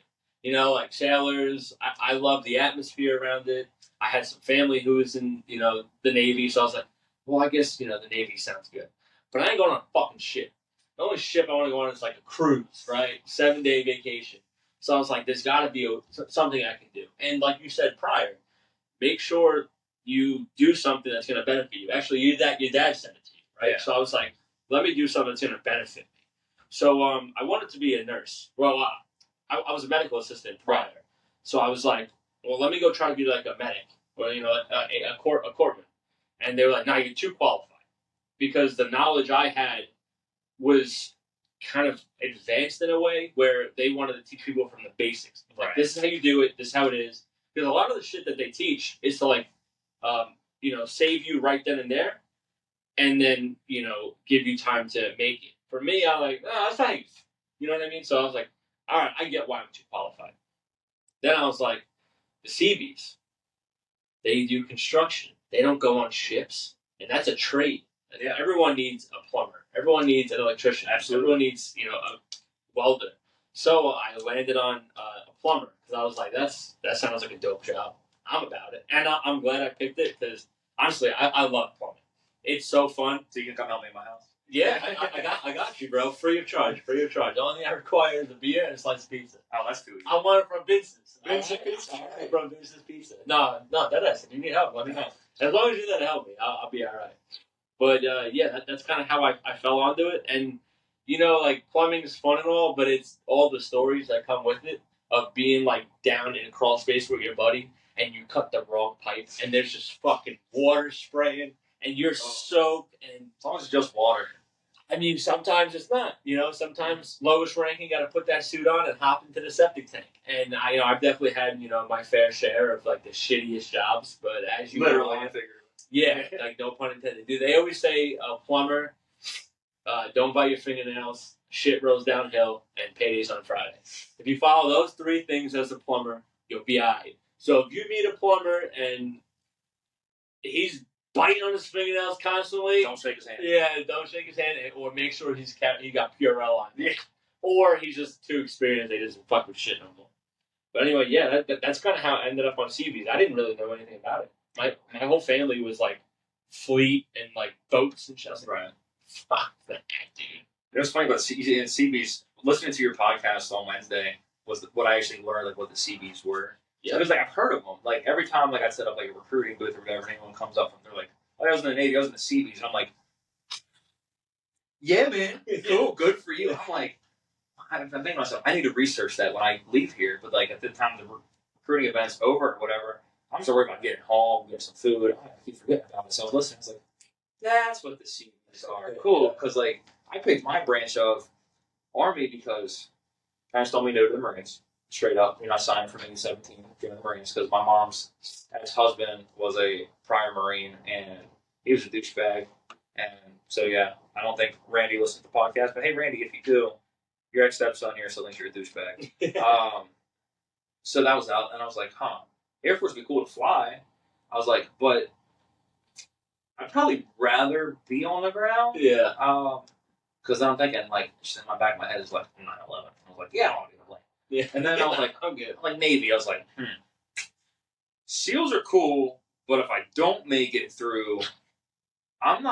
medium. Like sailors, I love the atmosphere around it. I had some family who was in, the Navy, so I was like, well, I guess, the Navy sounds good. But I ain't going on a fucking ship. The only ship I want to go on is like a cruise, right? 7-day vacation. So I was like, there's got to be something I can do. And like you said prior, make sure you do something that's going to benefit you. Actually, your dad said it to you, right? Yeah. So I was like, let me do something that's going to benefit me. So I wanted to be a nurse. Well, I was a medical assistant prior. Right. So I was like, well, let me go try to be like a medic or, a corpsman. And they were like, no, you're too qualified. Because the knowledge I had was kind of advanced in a way where they wanted to teach people from the basics. Like, this is how you do it. This is how it is. Because a lot of the shit that they teach is to, like, save you right then and there. And then, give you time to make it. For me, I'm like, oh, thanks. You know what I mean? So I was like, all right, I get why I'm too qualified. Then I was like, the Seabees, they do construction. They don't go on ships. And that's a trade. Yeah. Everyone needs a plumber. Everyone needs an electrician. Absolutely. Everyone needs, a welder. So I landed on a plumber because I was like, that sounds like a dope job. I'm about it. And I'm glad I picked it because, honestly, I love plumbing. It's so fun. So you can come help me in my house? Yeah, I got you, bro. Free of charge. The only thing I require is a beer and a slice of pizza. Oh, that's too easy. I want it from Vincent's. Vincent's Pizza. From Vincent's Pizza. No, that is. If you need help, let me know. As long as you're there to help me, I'll be all right. But, that's kind of how I fell onto it. And, plumbing is fun and all, but it's all the stories that come with it of being, down in a crawl space with your buddy, and you cut the wrong pipe, and there's just fucking water spraying, and you're soaked, and as long as it's just water. I mean, sometimes it's not. Sometimes lowest ranking got to put that suit on and hop into the septic tank. And I've definitely had my fair share of the shittiest jobs. But as you literally, know, yeah, no pun intended. Dude, they always say a plumber, don't bite your fingernails, shit rolls downhill, and paydays on Friday. If you follow those three things as a plumber, you'll be alright. So if you meet a plumber and he's biting on his fingernails constantly, don't shake his hand. Yeah, don't shake his hand, or make sure he got Purell on. Yeah. Or he's just too experienced, they doesn't fuck with shit no more. But anyway, yeah, that's kind of how I ended up on CVs. I didn't really know anything about it. My whole family was fleet and boats and shit. Right. Fuck that, dude. It was funny about CBs. Listening to your podcast on Wednesday was what I actually learned, what the CBs were. Yeah. So it was I've heard of them. Every time I set up a recruiting booth or whatever, and anyone comes up and they're like, "Oh, I was in the Navy, I was in the CBs," and I'm like, "Yeah, man, cool, good for you." I'm thinking to myself, I need to research that when I leave here. But at the time the recruiting event's over or whatever, I'm still worried about getting home, getting some food. I keep forgetting about it. So I was listening. I was like, "That's what the CBs are." Cool, because I picked my branch of Army because parents told me no to the Marines. Straight up, I signed for maybe 17 during the Marines because my mom's ex-husband was a prior Marine and he was a douchebag. And so, yeah, I don't think Randy listens to the podcast, but hey, Randy, if you do, your ex-stepson here still thinks you're a douchebag. So that was out, and I was like, Air Force would be cool to fly. I was like, but I'd probably rather be on the ground. Yeah. Because I'm thinking, just in my back of my head is 9/11. I was like, yeah, I want to be on a plane. Yeah. And then I was like, I'm good. Navy, I was like, SEALs are cool, but if I don't make it through, I'm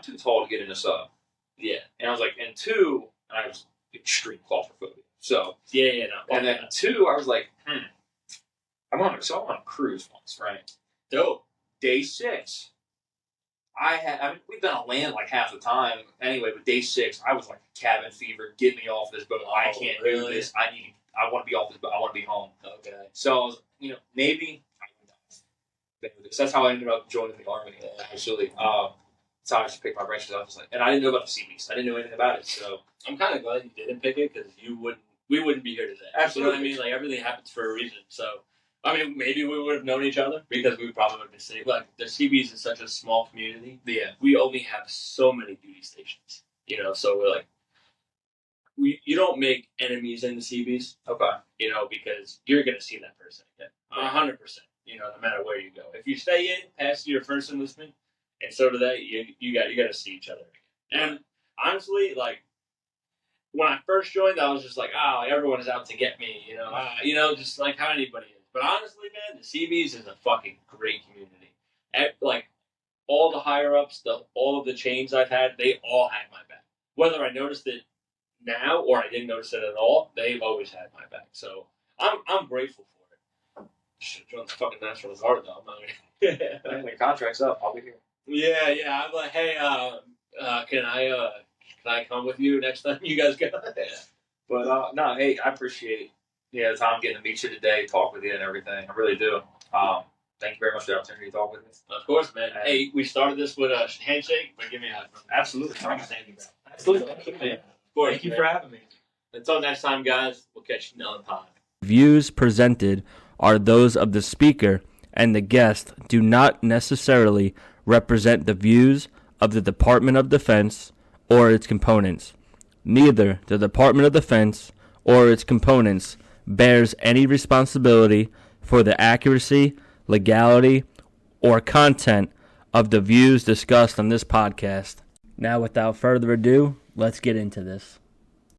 too tall to get in a sub. Yeah. And I was like, and two, and I was extreme claustrophobia. So, yeah, no. And then two, I was like, I went on a cruise once, right? Dope. Day 6. We've been on land half the time anyway, but day 6, I was cabin fever. Get me off this boat. I can't do this. I want to be off this boat. I want to be home. Okay. So I was, Navy. That's how I ended up joining the Army. Actually, that's how I just picked my branches. I was and I didn't know about the CBs. I didn't know anything about it. So I'm kind of glad you didn't pick it because we wouldn't be here today. Absolutely. You know what I mean? Everything happens for a reason. So. I mean, maybe we would have known each other because we probably would have been sitting. The CBs is such a small community. Yeah. We only have so many duty stations. So we're you don't make enemies in the CBs. Okay. Because you're going to see that person again. 100%. No matter where you go. If you stay in past your first enlistment, and so do they, you got to see each other again. And honestly, when I first joined, I was just everyone is out to get me. Just how anybody is. But honestly, man, the CBs is a fucking great community. All the higher ups, all of the chains I've had, they all had my back. Whether I noticed it now or I didn't notice it at all, they've always had my back. So I'm grateful for it. Should join the fucking National Guard though. I'm not gonna. When contract's up, I'll be here. Yeah. I'm hey, can Can I come with you next time you guys go? But no, hey, I appreciate the time getting to meet you today, talk with you, and everything. I really do. Thank you very much for the opportunity to talk with me. Of course, man. Hey, we started this with a handshake, but give me a hug. Absolutely. Thank you, bro. Absolutely, man. Of course, Thank you for having me. Until next time, guys. We'll catch you another pod. Views presented are those of the speaker, and the guest do not necessarily represent the views of the Department of Defense or its components. Neither the Department of Defense or its components bears any responsibility for the accuracy, legality, or content of the views discussed on this podcast. Now, without further ado, let's get into this.